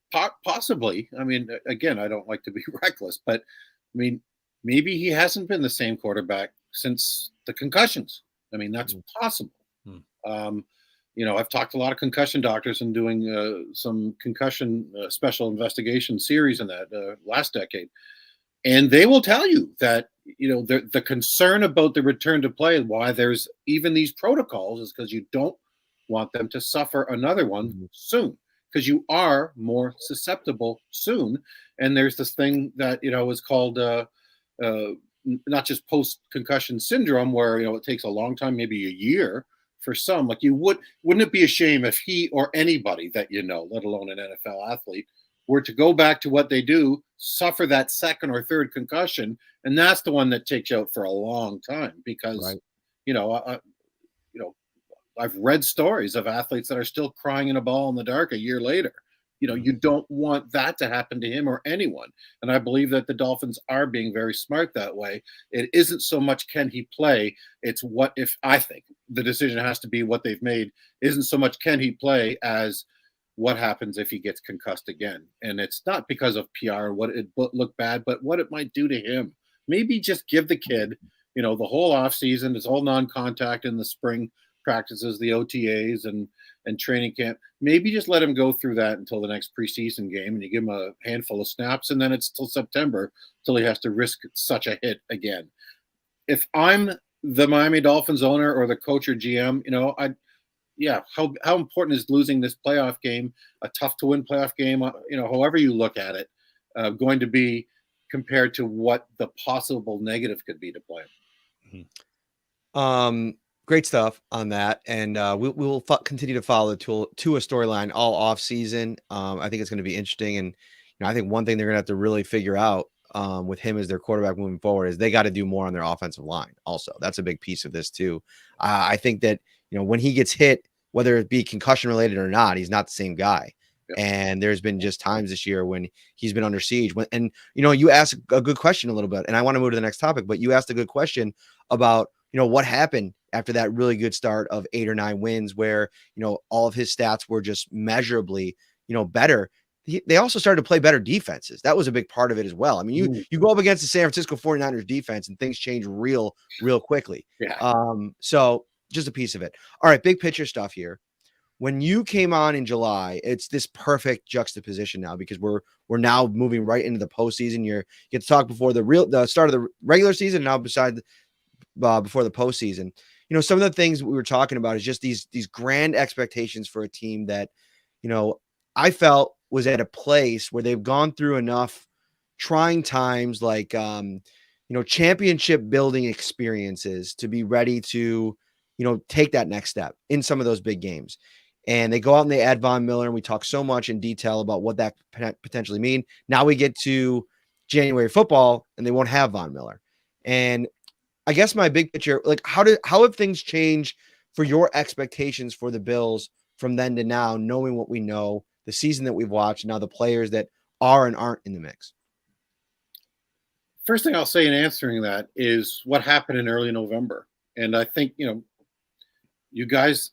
possibly, I mean, again, I don't like to be reckless, but I mean, maybe he hasn't been the same quarterback since the concussions. I mean, that's possible. I've talked to a lot of concussion doctors and doing some concussion special investigation series in that last decade. And they will tell you that, the concern about the return to play, why there's even these protocols, is because you don't want them to suffer another one soon, because you are more susceptible soon. And there's this thing that, is called not just post-concussion syndrome, where, it takes a long time, maybe a year for some. Like, wouldn't it be a shame if he or anybody that let alone an NFL athlete, were to go back to what they do, suffer that second or third concussion, and that's the one that takes you out for a long time? Because, I've read stories of athletes that are still crying in a ball in the dark a year later. You don't want that to happen to him or anyone. And I believe that the Dolphins are being very smart that way. It isn't so much can he play, it's what if. I think the decision has to be, what they've made isn't so much can he play as what happens if he gets concussed again. And it's not because of PR, what it looked bad, but what it might do to him. Maybe just give the kid, the whole off season, it's all non-contact in the spring practices, the OTAs and training camp. Maybe just let him go through that until the next preseason game, and you give him a handful of snaps, and then it's till September till he has to risk such a hit again. If I'm the Miami Dolphins owner or the coach or GM, how important is losing this playoff game, a tough to win playoff game, however you look at it, going to be compared to what the possible negative could be to play him? Great stuff on that, and we will continue to follow the Tua storyline all off season. I think it's going to be interesting, and I think one thing they're going to have to really figure out with him as their quarterback moving forward is they got to do more on their offensive line. Also, that's a big piece of this too. I think that when he gets hit, whether it be concussion related or not, he's not the same guy. Yep. And there's been just times this year when he's been under siege. You asked a good question a little bit, and I want to move to the next topic, but you asked a good question about what happened after that really good start of 8 or 9 wins, where all of his stats were just measurably better. They also started to play better defenses. That was a big part of it as well. I mean, you go up against the San Francisco 49ers defense and things change real quickly. Yeah. So just a piece of it. All right, big picture stuff here. When you came on in July, it's this perfect juxtaposition now because we're now moving right into the postseason. You get to talk before the start of the regular season, now before the postseason. Some of the things we were talking about is just these grand expectations for a team that, I felt was at a place where they've gone through enough trying times, like championship building experiences to be ready to, take that next step in some of those big games. And they go out and they add Von Miller, and we talk so much in detail about what that potentially mean. Now we get to January football, and they won't have Von Miller. And I guess my big picture, like how have things changed for your expectations for the Bills from then to now, knowing what we know, the season that we've watched, now the players that are and aren't in the mix? First thing I'll say in answering that is what happened in early November. And I think, you guys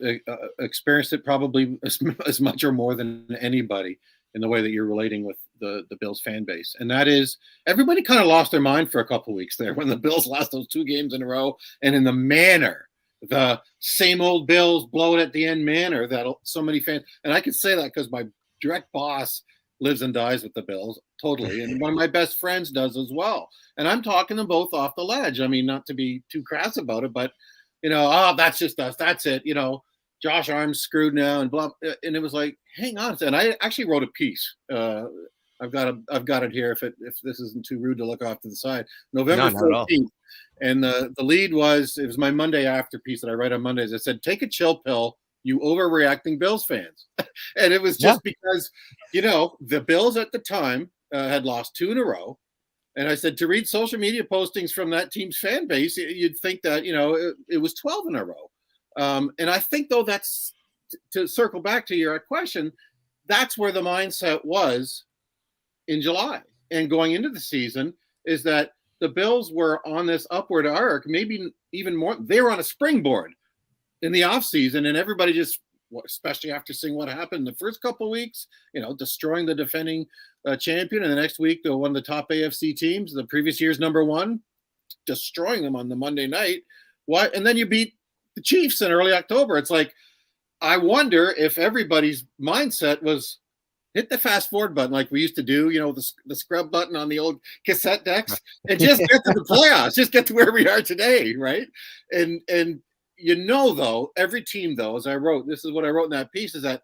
experienced it probably as much or more than anybody in the way that you're relating with the Bills fan base. And that is, everybody kind of lost their mind for a couple of weeks there when the Bills lost those 2 games in a row, and in the manner, the same old Bills blow it at the end manner that so many fans, and I can say that because my direct boss lives and dies with the Bills totally. And one of my best friends does as well. And I'm talking them both off the ledge. I mean, not to be too crass about it, but that's just us. That's it. Josh Arm's screwed now and blah. And it was like, hang on. And I actually wrote a piece. I've got it here. If this isn't too rude to look off to the side, November 14th. And the lead it was my Monday after piece that I write on Mondays. I said, take a chill pill, you overreacting Bills fans. And it was just because, the Bills at the time had lost 2 in a row. And I said, to read social media postings from that team's fan base, you'd think that, it was 12 in a row. And I think, though, that's to circle back to your question, that's where the mindset was in July and going into the season, is that the Bills were on this upward arc, maybe even more. They were on a springboard in the offseason, and everybody just, especially after seeing what happened in the first couple of weeks, destroying the defending champion, and the next week they're one of the top AFC teams, the previous year's number 1, destroying them on the Monday night. What? And then you beat the Chiefs in early October. It's like, I wonder if everybody's mindset was hit the fast forward button like we used to do, the scrub button on the old cassette decks, and just get to the playoffs, just get to where we are today, right? And though, every team, though, as I wrote, this is what I wrote in that piece, is that,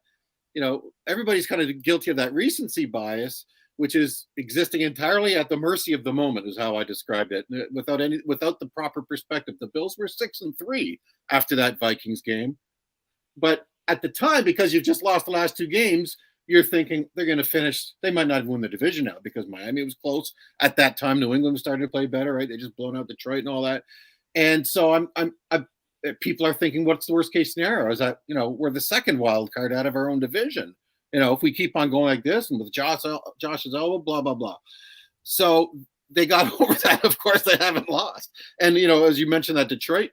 everybody's kind of guilty of that recency bias, which is existing entirely at the mercy of the moment, is how I described it, without the proper perspective. The Bills were 6-3 after that Vikings game. But at the time, because you've just lost the last 2 games, you're thinking they're going to finish. They might not win the division now because Miami was close at that time. New England was starting to play better, right? They just blown out Detroit and all that. And so people are thinking, what's the worst case scenario? Is that, we're the second wild card out of our own division. If we keep on going like this and with Josh's elbow, blah, blah, blah. So they got over that. Of course, they haven't lost. And, as you mentioned that Detroit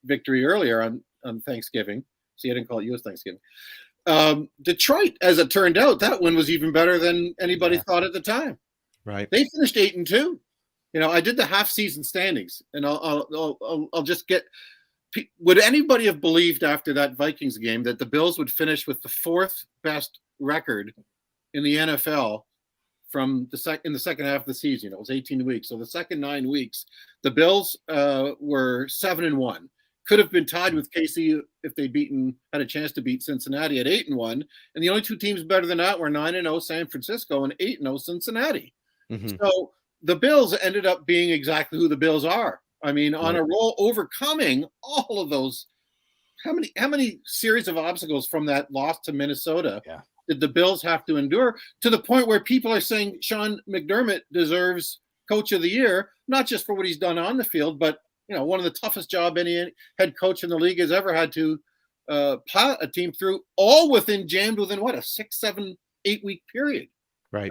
victory earlier on Thanksgiving. See, I didn't call it U.S. Thanksgiving. Detroit, as it turned out, that one was even better than anybody thought at the time. Right. They finished 8-2. I did the half-season standings, and I'll just get. Would anybody have believed after that Vikings game that the Bills would finish with the 4th best record in the NFL in the second half of the season? It was 18 weeks, so the second 9 weeks, the Bills were 7-1. Could have been tied with KC if they'd had a chance to beat Cincinnati at 8-1. And the only 2 teams better than that were 9-0 San Francisco and 8-0 Cincinnati. Mm-hmm. So the Bills ended up being exactly who the Bills are. I mean, on a roll, overcoming all of those. How many series of obstacles from that loss to Minnesota did the Bills have to endure, to the point where people are saying Sean McDermott deserves Coach of the Year, not just for what he's done on the field, but one of the toughest job any head coach in the league has ever had to pilot a team through, all jammed within what, a 6, 7, 8 week period. Right.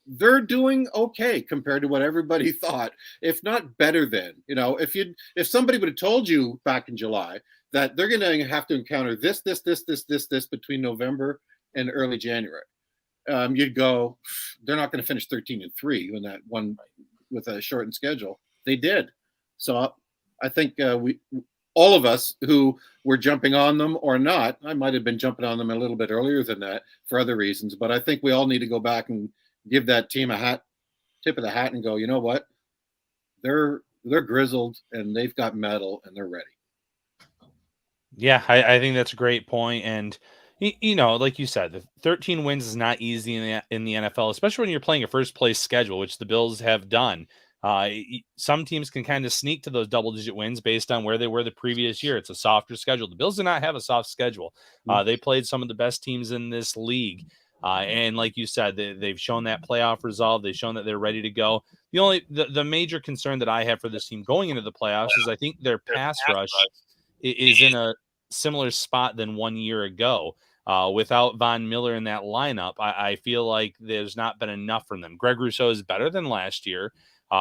They're doing okay compared to what everybody thought, if not better than. If somebody would have told you back in July that they're going to have to encounter this between November and early January, you'd go, they're not going to finish 13-3 when that one with a shortened schedule. They did. So I think all of us who were jumping on them or not. I might have been jumping on them a little bit earlier than that for other reasons, but I think we all need to go back and give that team a tip of the hat and go, you know what? They're grizzled and they've got metal and they're ready. Yeah, I think that's a great point. And, like you said, the 13 wins is not easy in the NFL, especially when you're playing a first place schedule, which the Bills have done. Some teams can kind of sneak to those double-digit wins based on where they were the previous year. It's a softer schedule. The Bills do not have a soft schedule. They played some of the best teams in this league. And like you said, they've shown that playoff resolve. They've shown that they're ready to go. The major concern that I have for this team going into the playoffs is I think their pass rush is in a similar spot than 1 year ago. Without Von Miller in that lineup, I feel like there's not been enough from them. Greg Rousseau is better than last year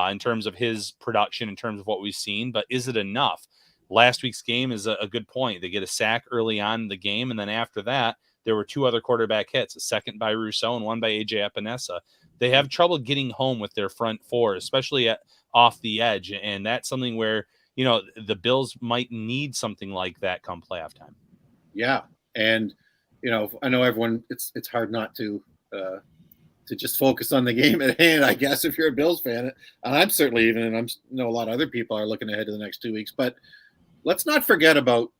in terms of his production, in terms of what we've seen, but is it enough? Last week's game is a good point. They get a sack early on in the game, and then after that, there were two other quarterback hits, a second by Rousseau and one by AJ Epinesa. They have trouble getting home with their front four, especially off the edge, and that's something where the Bills might need something like that come playoff time. Yeah, and I know everyone. It's hard not to just focus on the game at hand, I guess, if you're a Bills fan. And I'm certainly and I know a lot of other people are looking ahead to the next 2 weeks. But let's not forget about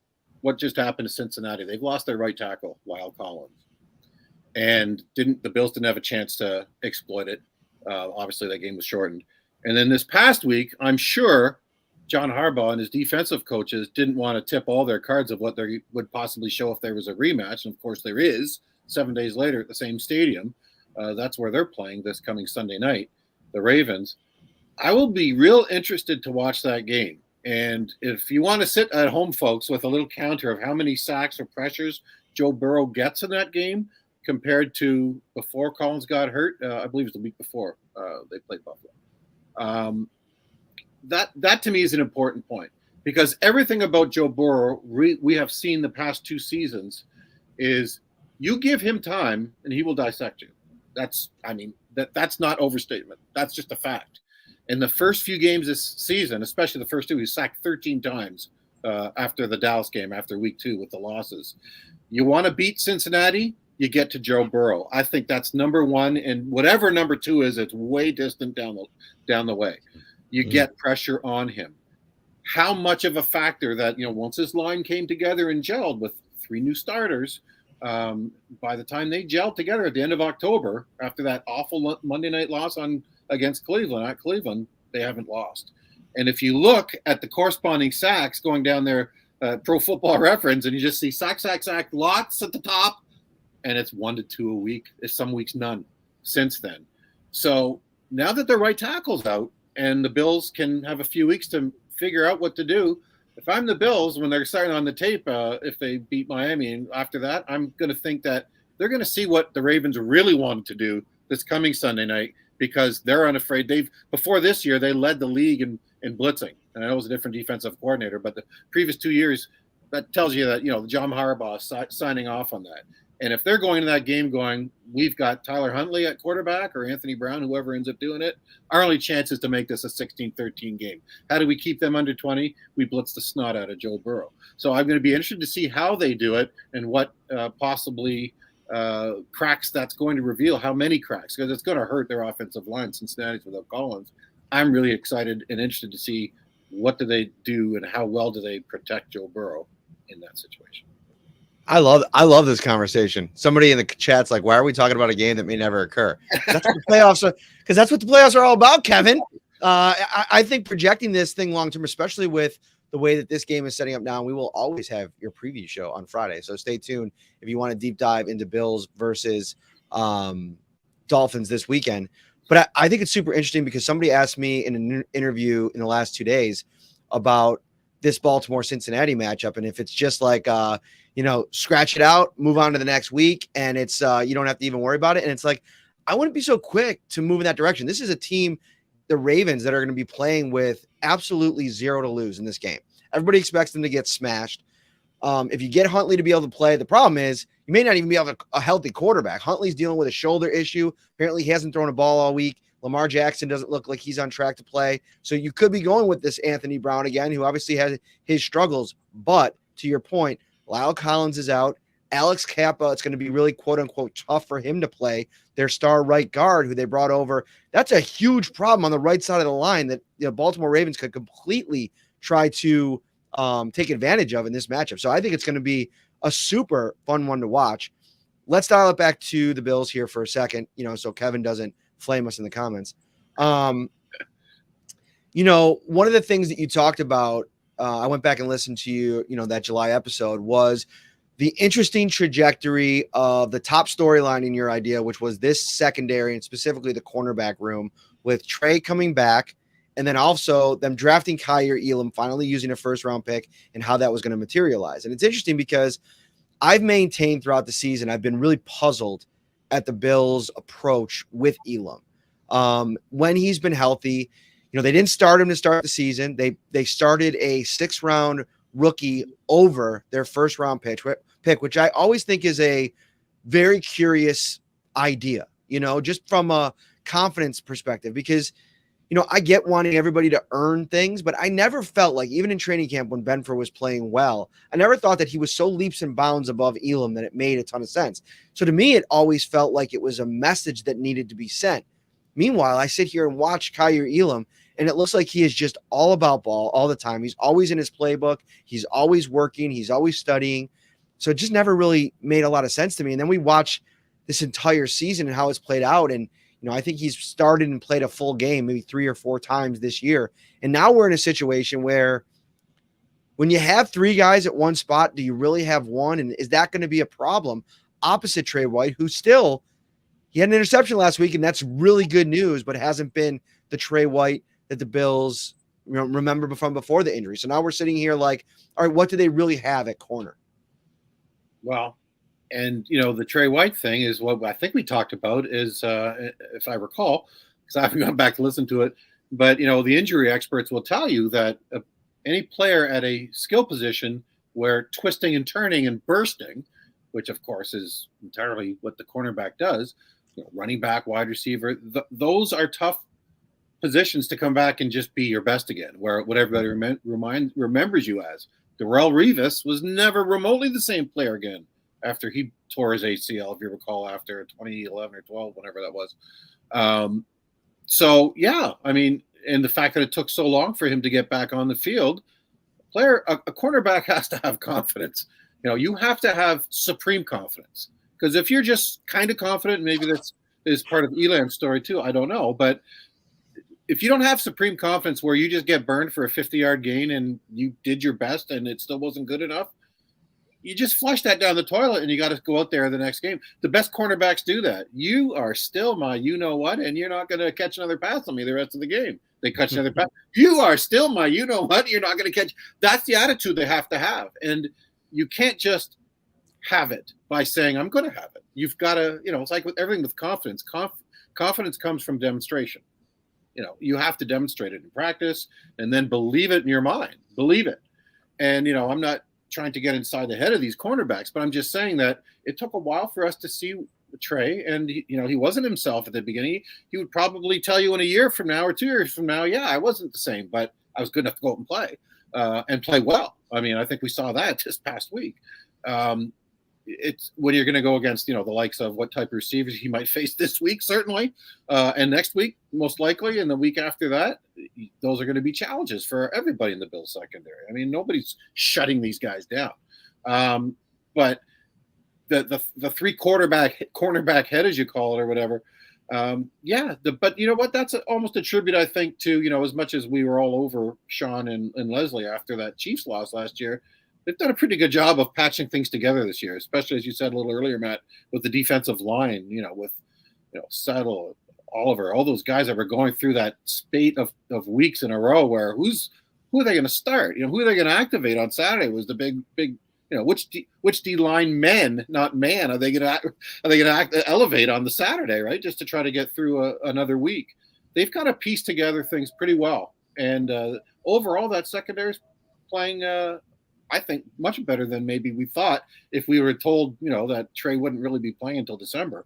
what just happened to Cincinnati. They've lost their right tackle, Lyle Collins, and the Bills didn't have a chance to exploit it. Obviously, that game was shortened. And then this past week, I'm sure John Harbaugh and his defensive coaches didn't want to tip all their cards of what they would possibly show if there was a rematch. And of course, there is 7 days later at the same stadium. That's where they're playing this coming Sunday night, the Ravens. I will be real interested to watch that game. And if you want to sit at home, folks, with a little counter of how many sacks or pressures Joe Burrow gets in that game compared to before Collins got hurt, I believe it was the week before they played Buffalo. That to me is an important point, because everything about Joe Burrow we have seen the past 2 seasons is you give him time and he will dissect you. That's not overstatement. That's just a fact. In the first few games this season, especially the first 2, he sacked 13 times after the Dallas game, after week 2 with the losses. You want to beat Cincinnati, you get to Joe Burrow. I think that's number 1, and whatever number 2 is, it's way distant down the way. You get pressure on him. How much of a factor that, once his line came together and gelled with 3 new starters, by the time they gelled together at the end of October, after that awful Monday night loss against Cleveland, at Cleveland, they haven't lost. And if you look at the corresponding sacks going down there, Pro Football Reference, and you just see sack, lots at the top, and it's 1 to 2 a week. Some weeks none since then. So now that their right tackle's out and the Bills can have a few weeks to figure out what to do, if I'm the Bills, when they're starting on the tape, if they beat Miami, and after that, I'm going to think that they're going to see what the Ravens really wanted to do this coming Sunday night, because they're unafraid. Before this year, they led the league in blitzing. And I know it was a different defensive coordinator, but the previous 2 years, that tells you that, John Harbaugh is signing off on that. And if they're going to that game going, we've got Tyler Huntley at quarterback or Anthony Brown, whoever ends up doing it, our only chance is to make this a 16-13 game. How do we keep them under 20? We blitz the snot out of Joe Burrow. So I'm going to be interested to see how they do it and what possibly cracks that's going to reveal, how many cracks, because it's going to hurt their offensive line, Cincinnati's without Collins. I'm really excited and interested to see what do they do and how well do they protect Joe Burrow in that situation. I love this conversation. Somebody in the chat's like, why are we talking about a game that may never occur? That's what the playoffs are, because that's what the playoffs are all about, Kevin. I think projecting this thing long term, especially with the way that this game is setting up now, we will always have your preview show on Friday. So stay tuned if you want to deep dive into Bills versus Dolphins this weekend. But I think it's super interesting because somebody asked me in an interview in the last 2 days about this Baltimore-Cincinnati matchup, and if it's just like scratch it out, move on to the next week, and it's you don't have to even worry about it. And it's like, I wouldn't be so quick to move in that direction. This is a team, the Ravens, that are going to be playing with absolutely 0 to lose in this game. Everybody expects them to get smashed. If you get Huntley to be able to play, the problem is you may not even be able to a healthy quarterback. Huntley's dealing with a shoulder issue. Apparently he hasn't thrown a ball all week. Lamar Jackson doesn't look like he's on track to play. So you could be going with this Anthony Brown again, who obviously has his struggles. But to your point, Lyle Collins is out. Alex Kappa, it's going to be really quote unquote tough for him to play. Their star right guard, who they brought over. That's a huge problem on the right side of the line that Baltimore Ravens could completely try to take advantage of in this matchup. So I think it's going to be a super fun one to watch. Let's dial it back to the Bills here for a second, so Kevin doesn't flame us in the comments. One of the things that you talked about, I went back and listened to you, that July episode, was the interesting trajectory of the top storyline in your idea, which was this secondary and specifically the cornerback room with Trey coming back, and then also them drafting Kyer Elam, finally using a first-round pick, and how that was going to materialize. And it's interesting because I've maintained throughout the season, I've been really puzzled at the Bills' approach with Elam. When he's been healthy, they didn't start him to start the season. They started a 6th-round rookie over their first-round pick, which I always think is a very curious idea, just from a confidence perspective, because I get wanting everybody to earn things, but I never felt like, even in training camp when Benford was playing well, I never thought that he was so leaps and bounds above Elam that it made a ton of sense. So to me, it always felt like it was a message that needed to be sent. Meanwhile, I sit here and watch Kyer Elam, and it looks like he is just all about ball all the time. He's always in his playbook. He's always working. He's always studying. So it just never really made a lot of sense to me. And then we watch this entire season and how it's played out. And, I think he's started and played a full game maybe 3 or 4 times this year. And now we're in a situation where when you have 3 guys at one spot, do you really have one? And is that going to be a problem opposite Trey White, who still, he had an interception last week, and that's really good news, but hasn't been the Trey White that the Bills remember from before the injury. So now we're sitting here like, all right, what do they really have at corner? Well, and, the Trey White thing is what I think we talked about is, if I recall, because I haven't gone back to listen to it, but, the injury experts will tell you that any player at a skill position where twisting and turning and bursting, which, of course, is entirely what the cornerback does, running back, wide receiver, those are tough positions to come back and just be your best again, where what everybody remembers you as. Darrelle Revis was never remotely the same player again after he tore his ACL, if you recall, after 2011 or 12, whenever that was. So, yeah, I mean, and the fact that it took so long for him to get back on the field, a cornerback has to have confidence. You have to have supreme confidence, because if you're just kind of confident, maybe that's is part of Elam's story too, I don't know, but if you don't have supreme confidence where you just get burned for a 50-yard gain and you did your best and it still wasn't good enough, you just flush that down the toilet and you got to go out there the next game. The best cornerbacks do that. You are still my you-know-what, and you're not going to catch another pass on me the rest of the game. They catch another pass. You are still my you-know-what. You're not going to catch. That's the attitude they have to have. And you can't just have it by saying, I'm going to have it. You've got to, it's like with everything with confidence. Confidence comes from demonstration. You have to demonstrate it in practice and then believe it in your mind. Believe it. And, I'm not trying to get inside the head of these cornerbacks, but I'm just saying that it took a while for us to see Trey, and he wasn't himself at the beginning. He would probably tell you in a year from now or 2 years from now, yeah, I wasn't the same, but I was good enough to go out and play well. I mean, I think we saw that this past week. It's when you're going to go against, the likes of what type of receivers he might face this week, certainly, and next week, most likely, and the week after that, those are going to be challenges for everybody in the Bills secondary. I mean, nobody's shutting these guys down. But the 3 cornerback head, as you call it, or whatever. But you know what? That's almost a tribute, I think, to, as much as we were all over Sean and Leslie after that Chiefs loss last year, they've done a pretty good job of patching things together this year, especially, as you said a little earlier, Matt, with the defensive line, with, Settle, Oliver, all those guys that were going through that spate of weeks in a row where who are they going to start? Who are they going to activate on Saturday was the big, which D line men, not man, are they going to elevate on the Saturday, right? Just to try to get through another week. They've got to piece together things pretty well. And overall, that secondary is playing, I think, much better than maybe we thought if we were told, that Trey wouldn't really be playing until December.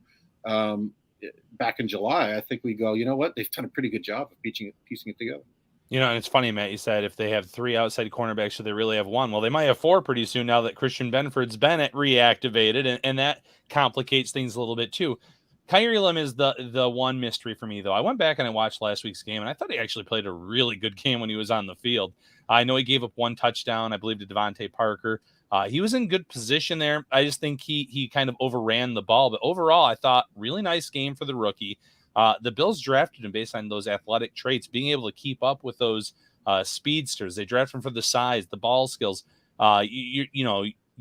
back in July, I think we go, you know what? They've done a pretty good job of piecing it together. You know, and it's funny, Matt, you said if they have 3 outside cornerbacks, should they really have 1? Well, they might have 4 pretty soon now that Christian Benford's been reactivated, and that complicates things a little bit too. Kyrie Lim is the one mystery for me, though. I went back and I watched last week's game, and I thought he actually played a really good game when he was on the field. I know he gave up 1 touchdown, I believe, to Devontae Parker. He was in good position there. I just think he kind of overran the ball. But overall, I thought really nice game for the rookie. The Bills drafted him based on those athletic traits, being able to keep up with those speedsters. They drafted him for the size, the ball skills.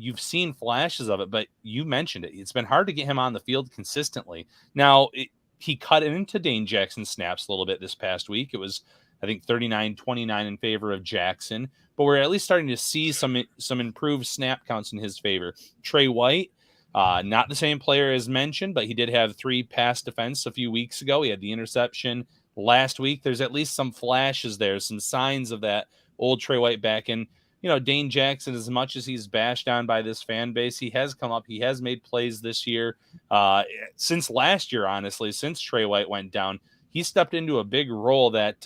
You've seen flashes of it, but you mentioned it. It's been hard to get him on the field consistently. Now, he cut into Dane Jackson's snaps a little bit this past week. It was, I think, 39-29 in favor of Jackson, but we're at least starting to see some improved snap counts in his favor. Trey White, not the same player as mentioned, but he did have 3 pass defense a few weeks ago. He had the interception last week. There's at least some flashes there, some signs of that old Trey White back in. Dane Jackson, as much as he's bashed on by this fan base, he has come up. He has made plays this year. Since last year, honestly, since Trey White went down, he stepped into a big role that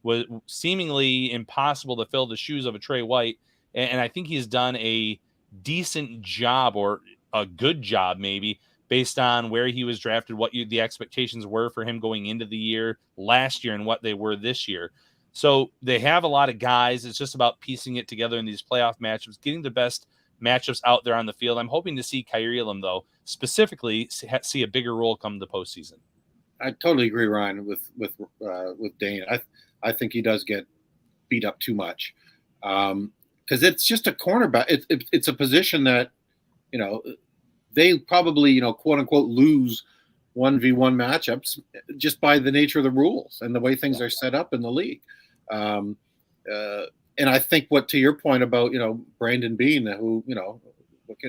was seemingly impossible to fill the shoes of a Trey White. And I think he's done a decent job, or a good job maybe, based on where he was drafted, what the expectations were for him going into the year last year and what they were this year. So they have a lot of guys. It's just about piecing it together in these playoff matchups, getting the best matchups out there on the field. I'm hoping to see Kyrie Lim, though, specifically see a bigger role come the postseason. I totally agree, Ryan, with Dane. I think he does get beat up too much, because it's just a cornerback. It's a position that, they probably, quote unquote, lose 1v1 matchups just by the nature of the rules and the way things are set up in the league. And I think to your point about, Brandon Beane, who,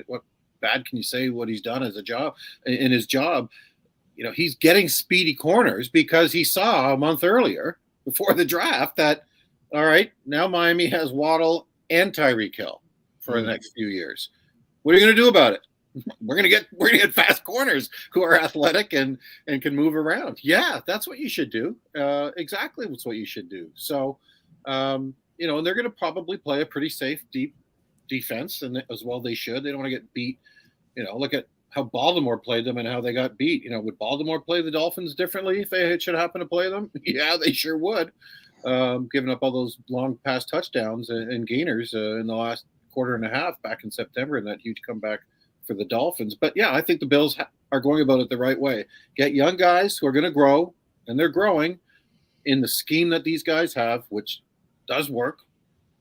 what bad can you say what he's done as a job in his job? He's getting speedy corners because he saw a month earlier before the draft that, all right, now Miami has Waddle and Tyreek Hill for the next few years. What are you going to do about it? We're gonna get fast corners who are athletic and can move around. Yeah, that's what you should do. Exactly, that's what you should do. So, and they're gonna probably play a pretty safe, deep defense, and as well they should. They don't want to get beat. Look at how Baltimore played them and how they got beat. Would Baltimore play the Dolphins differently if they should happen to play them? Yeah, they sure would. Giving up all those long pass touchdowns and gainers in the last quarter and a half back in September, and that huge comeback for the Dolphins. But yeah, I think the Bills are going about it the right way. Get young guys who are going to grow, and they're growing in the scheme that these guys have, which does work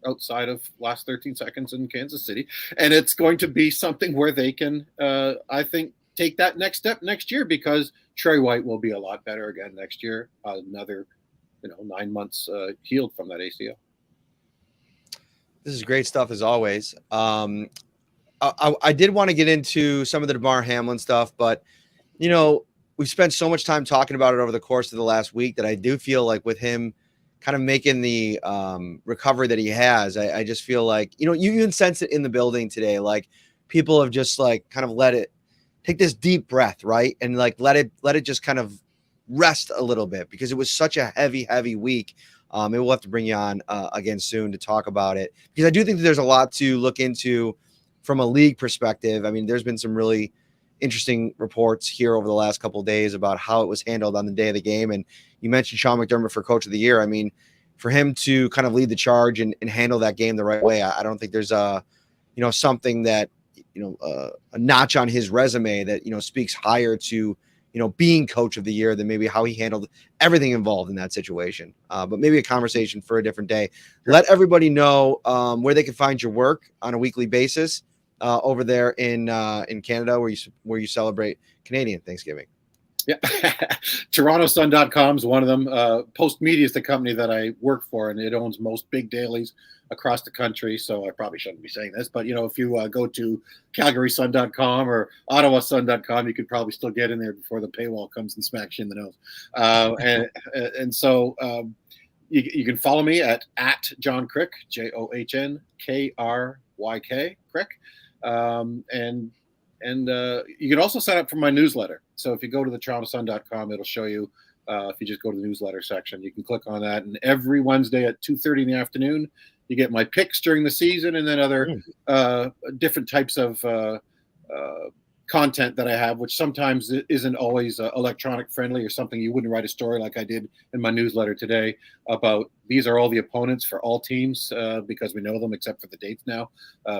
outside of last 13 seconds in Kansas City. And it's going to be something where they can, I think, take that next step next year, because Trey White will be a lot better again next year. Another, 9 months healed from that ACL. This is great stuff as always. I did want to get into some of the Damar Hamlin stuff, but, we've spent so much time talking about it over the course of the last week that I do feel like with him kind of making the recovery that he has, I just feel like, you even sense it in the building today. Like people have just like kind of let it take this deep breath, right? And like let it just kind of rest a little bit, because it was such a heavy week. Maybe we'll have to bring you on again soon to talk about it, because I do think that there's a lot to look into from a league perspective. I mean, there's been some really interesting reports here over the last couple of days about how it was handled on the day of the game. And you mentioned Sean McDermott for Coach of the Year. I mean, for him to kind of lead the charge and handle that game the right way, I don't think there's something that, a notch on his resume that, speaks higher to, being Coach of the Year than maybe how he handled everything involved in that situation. But maybe a conversation for a different day. Let everybody know where they can find your work on a weekly basis over there in Canada, where you celebrate Canadian Thanksgiving. Yeah. TorontoSun.com is one of them. Post Media is the company that I work for, and it owns most big dailies across the country. So I probably shouldn't be saying this, but if you go to CalgarySun.com or OttawaSun.com, you could probably still get in there before the paywall comes and smacks you in the nose. So you can follow me at John Kryk, JohnKryk, Kryk. And And you can also sign up for my newsletter. So if you go to thetorontosun.com, it'll show you. If you just go to the newsletter section, you can click on that. And every Wednesday at 2:30 in the afternoon, you get my picks during the season, and then other different types of content that I have, which sometimes isn't always electronic friendly or something you wouldn't write a story like I did in my newsletter today about these are all the opponents for all teams because we know them except for the dates now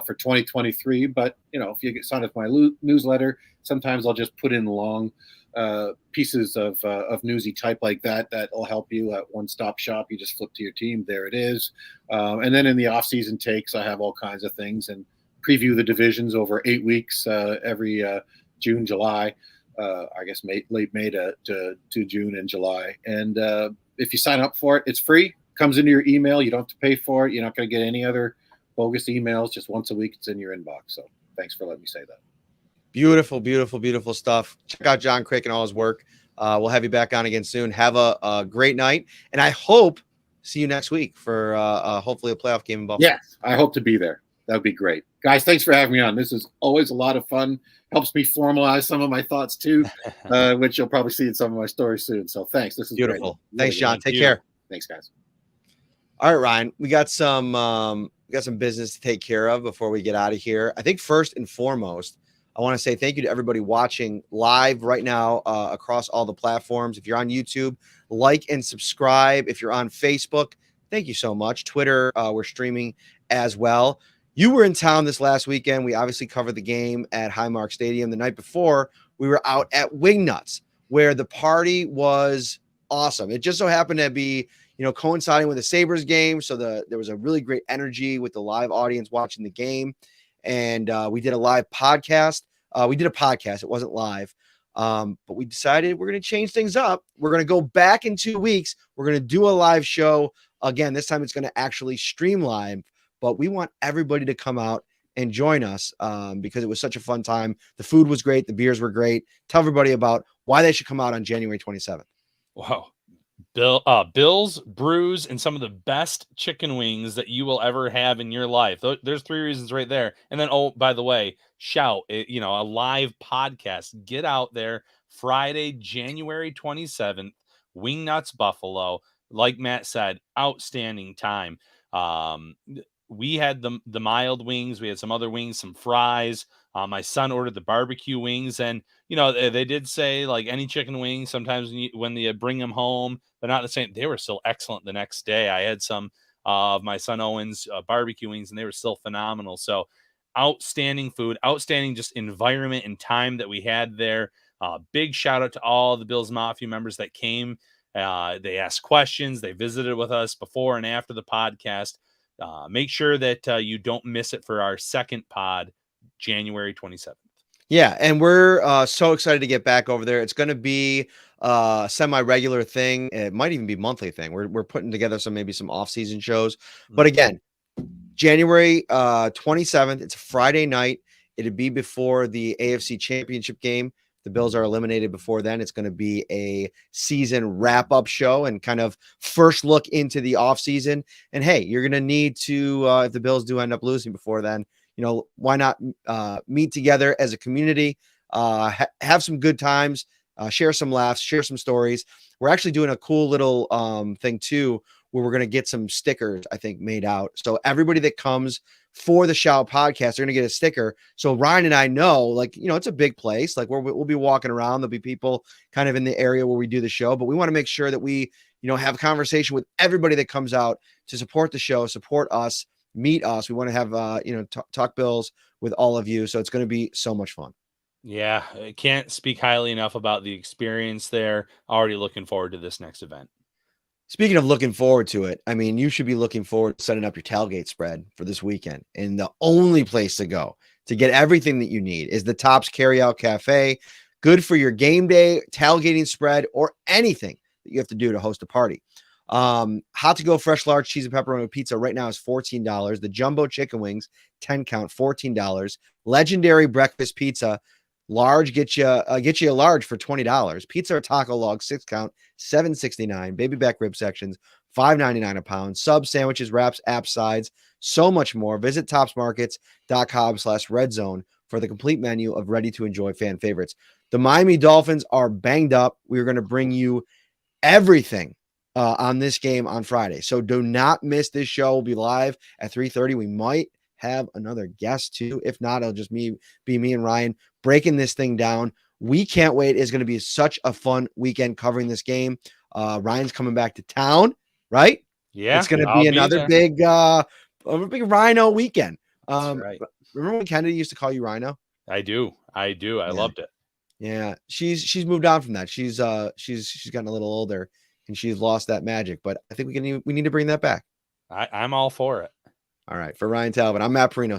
for 2023. But, if you get signed up for my newsletter, sometimes I'll just put in long pieces of newsy type like that will help you at one-stop shop. You just flip to your team. There it is. And then in the off-season takes, I have all kinds of things and preview the divisions over 8 weeks every June, July, I guess late May to June and July. And if you sign up for it, it's free. Comes into your email. You don't have to pay for it. You're not going to get any other bogus emails. Just once a week, it's in your inbox. So thanks for letting me say that. Beautiful, beautiful, beautiful stuff. Check out John Kryk and all his work. We'll have you back on again soon. Have a great night. And I hope see you next week for hopefully a playoff game in Buffalo. Yes, I hope to be there. That would be great. Guys, thanks for having me on. This is always a lot of fun. Helps me formalize some of my thoughts too, which you'll probably see in some of my stories soon. So thanks. This is beautiful. Great. Thanks, John. Take care. Thanks, guys. All right, Ryan. We got some business to take care of before we get out of here. I think first and foremost, I want to say thank you to everybody watching live right now across all the platforms. If you're on YouTube, like and subscribe. If you're on Facebook, thank you so much. Twitter, we're streaming as well. You were in town this last weekend. We obviously covered the game at Highmark Stadium. The night before, we were out at Wingnuts, where the party was awesome. It just so happened to be, coinciding with the Sabres game. So there was a really great energy with the live audience watching the game. And we did a live podcast. We did a podcast. It wasn't live. But we decided we're going to change things up. We're going to go back in 2 weeks. We're going to do a live show. Again, this time it's going to actually stream live. But we want everybody to come out and join us because it was such a fun time. The food was great. The beers were great. Tell everybody about why they should come out on January 27th. Wow. Bills, brews, and some of the best chicken wings that you will ever have in your life. There's 3 reasons right there. And then, by the way, shout, a live podcast. Get out there Friday, January 27th, Wingnuts Buffalo. Like Matt said, outstanding time. We had the mild wings. We had some other wings, some fries. My son ordered the barbecue wings, and they did say like any chicken wings. Sometimes when you bring them home, they're not the same. They were still excellent the next day. I had some of my son Owen's barbecue wings, and they were still phenomenal. So outstanding food, outstanding just environment and time that we had there. Big shout out to all the Bills Mafia members that came. They asked questions. They visited with us before and after the podcast. Make sure that you don't miss it for our second pod, January 27th. Yeah, and we're so excited to get back over there. It's going to be a semi-regular thing. It might even be monthly thing. We're putting together some off-season shows. But again, January 27th, it's a Friday night. It'd be before the AFC Championship game. The Bills are eliminated before then. It's going to be a season wrap-up show and kind of first look into the offseason. And, hey, you're going to need to, if the Bills do end up losing before then, why not meet together as a community, have some good times, share some laughs, share some stories. We're actually doing a cool little thing, too, where we're going to get some stickers, I think, made out. So everybody that comes for the Shout podcast, they're going to get a sticker. So Ryan and I know, it's a big place. We'll be walking around. There'll be people kind of in the area where we do the show, but we want to make sure that we, have a conversation with everybody that comes out to support the show, support us, meet us. We want to have, talk Bills with all of you. So it's going to be so much fun. Yeah. I can't speak highly enough about the experience there. Already looking forward to this next event. Speaking of looking forward to it, I mean, you should be looking forward to setting up your tailgate spread for this weekend. And the only place to go to get everything that you need is the Tops Carryout Cafe. Good for your game day, tailgating spread, or anything that you have to do to host a party. Hot to go fresh large cheese and pepperoni pizza right now is $14. The jumbo chicken wings, 10 count, $14. Legendary breakfast pizza, large, get you a large for $20. Pizza or taco log, 6 count, $7.69. Baby back rib sections, $5.99 a pound. Sub sandwiches, wraps, apps, sides, so much more. Visit topsmarkets.com/redzone for the complete menu of ready-to-enjoy fan favorites. The Miami Dolphins are banged up. We're going to bring you everything on this game on Friday. So do not miss this show. We'll be live at 3:30. We might have another guest too. If not, it'll just be me and Ryan breaking this thing down. We can't wait. It's going to be such a fun weekend covering this game. Ryan's coming back to town, right? Yeah. It's going to be another big Rhino weekend. That's right. Remember when Kennedy used to call you Rhino? I do. I loved it. Yeah. She's moved on from that. She's gotten a little older and she's lost that magic, but I think we need to bring that back. I'm all for it. All right. For Ryan Talbot, I'm Matt Parrino.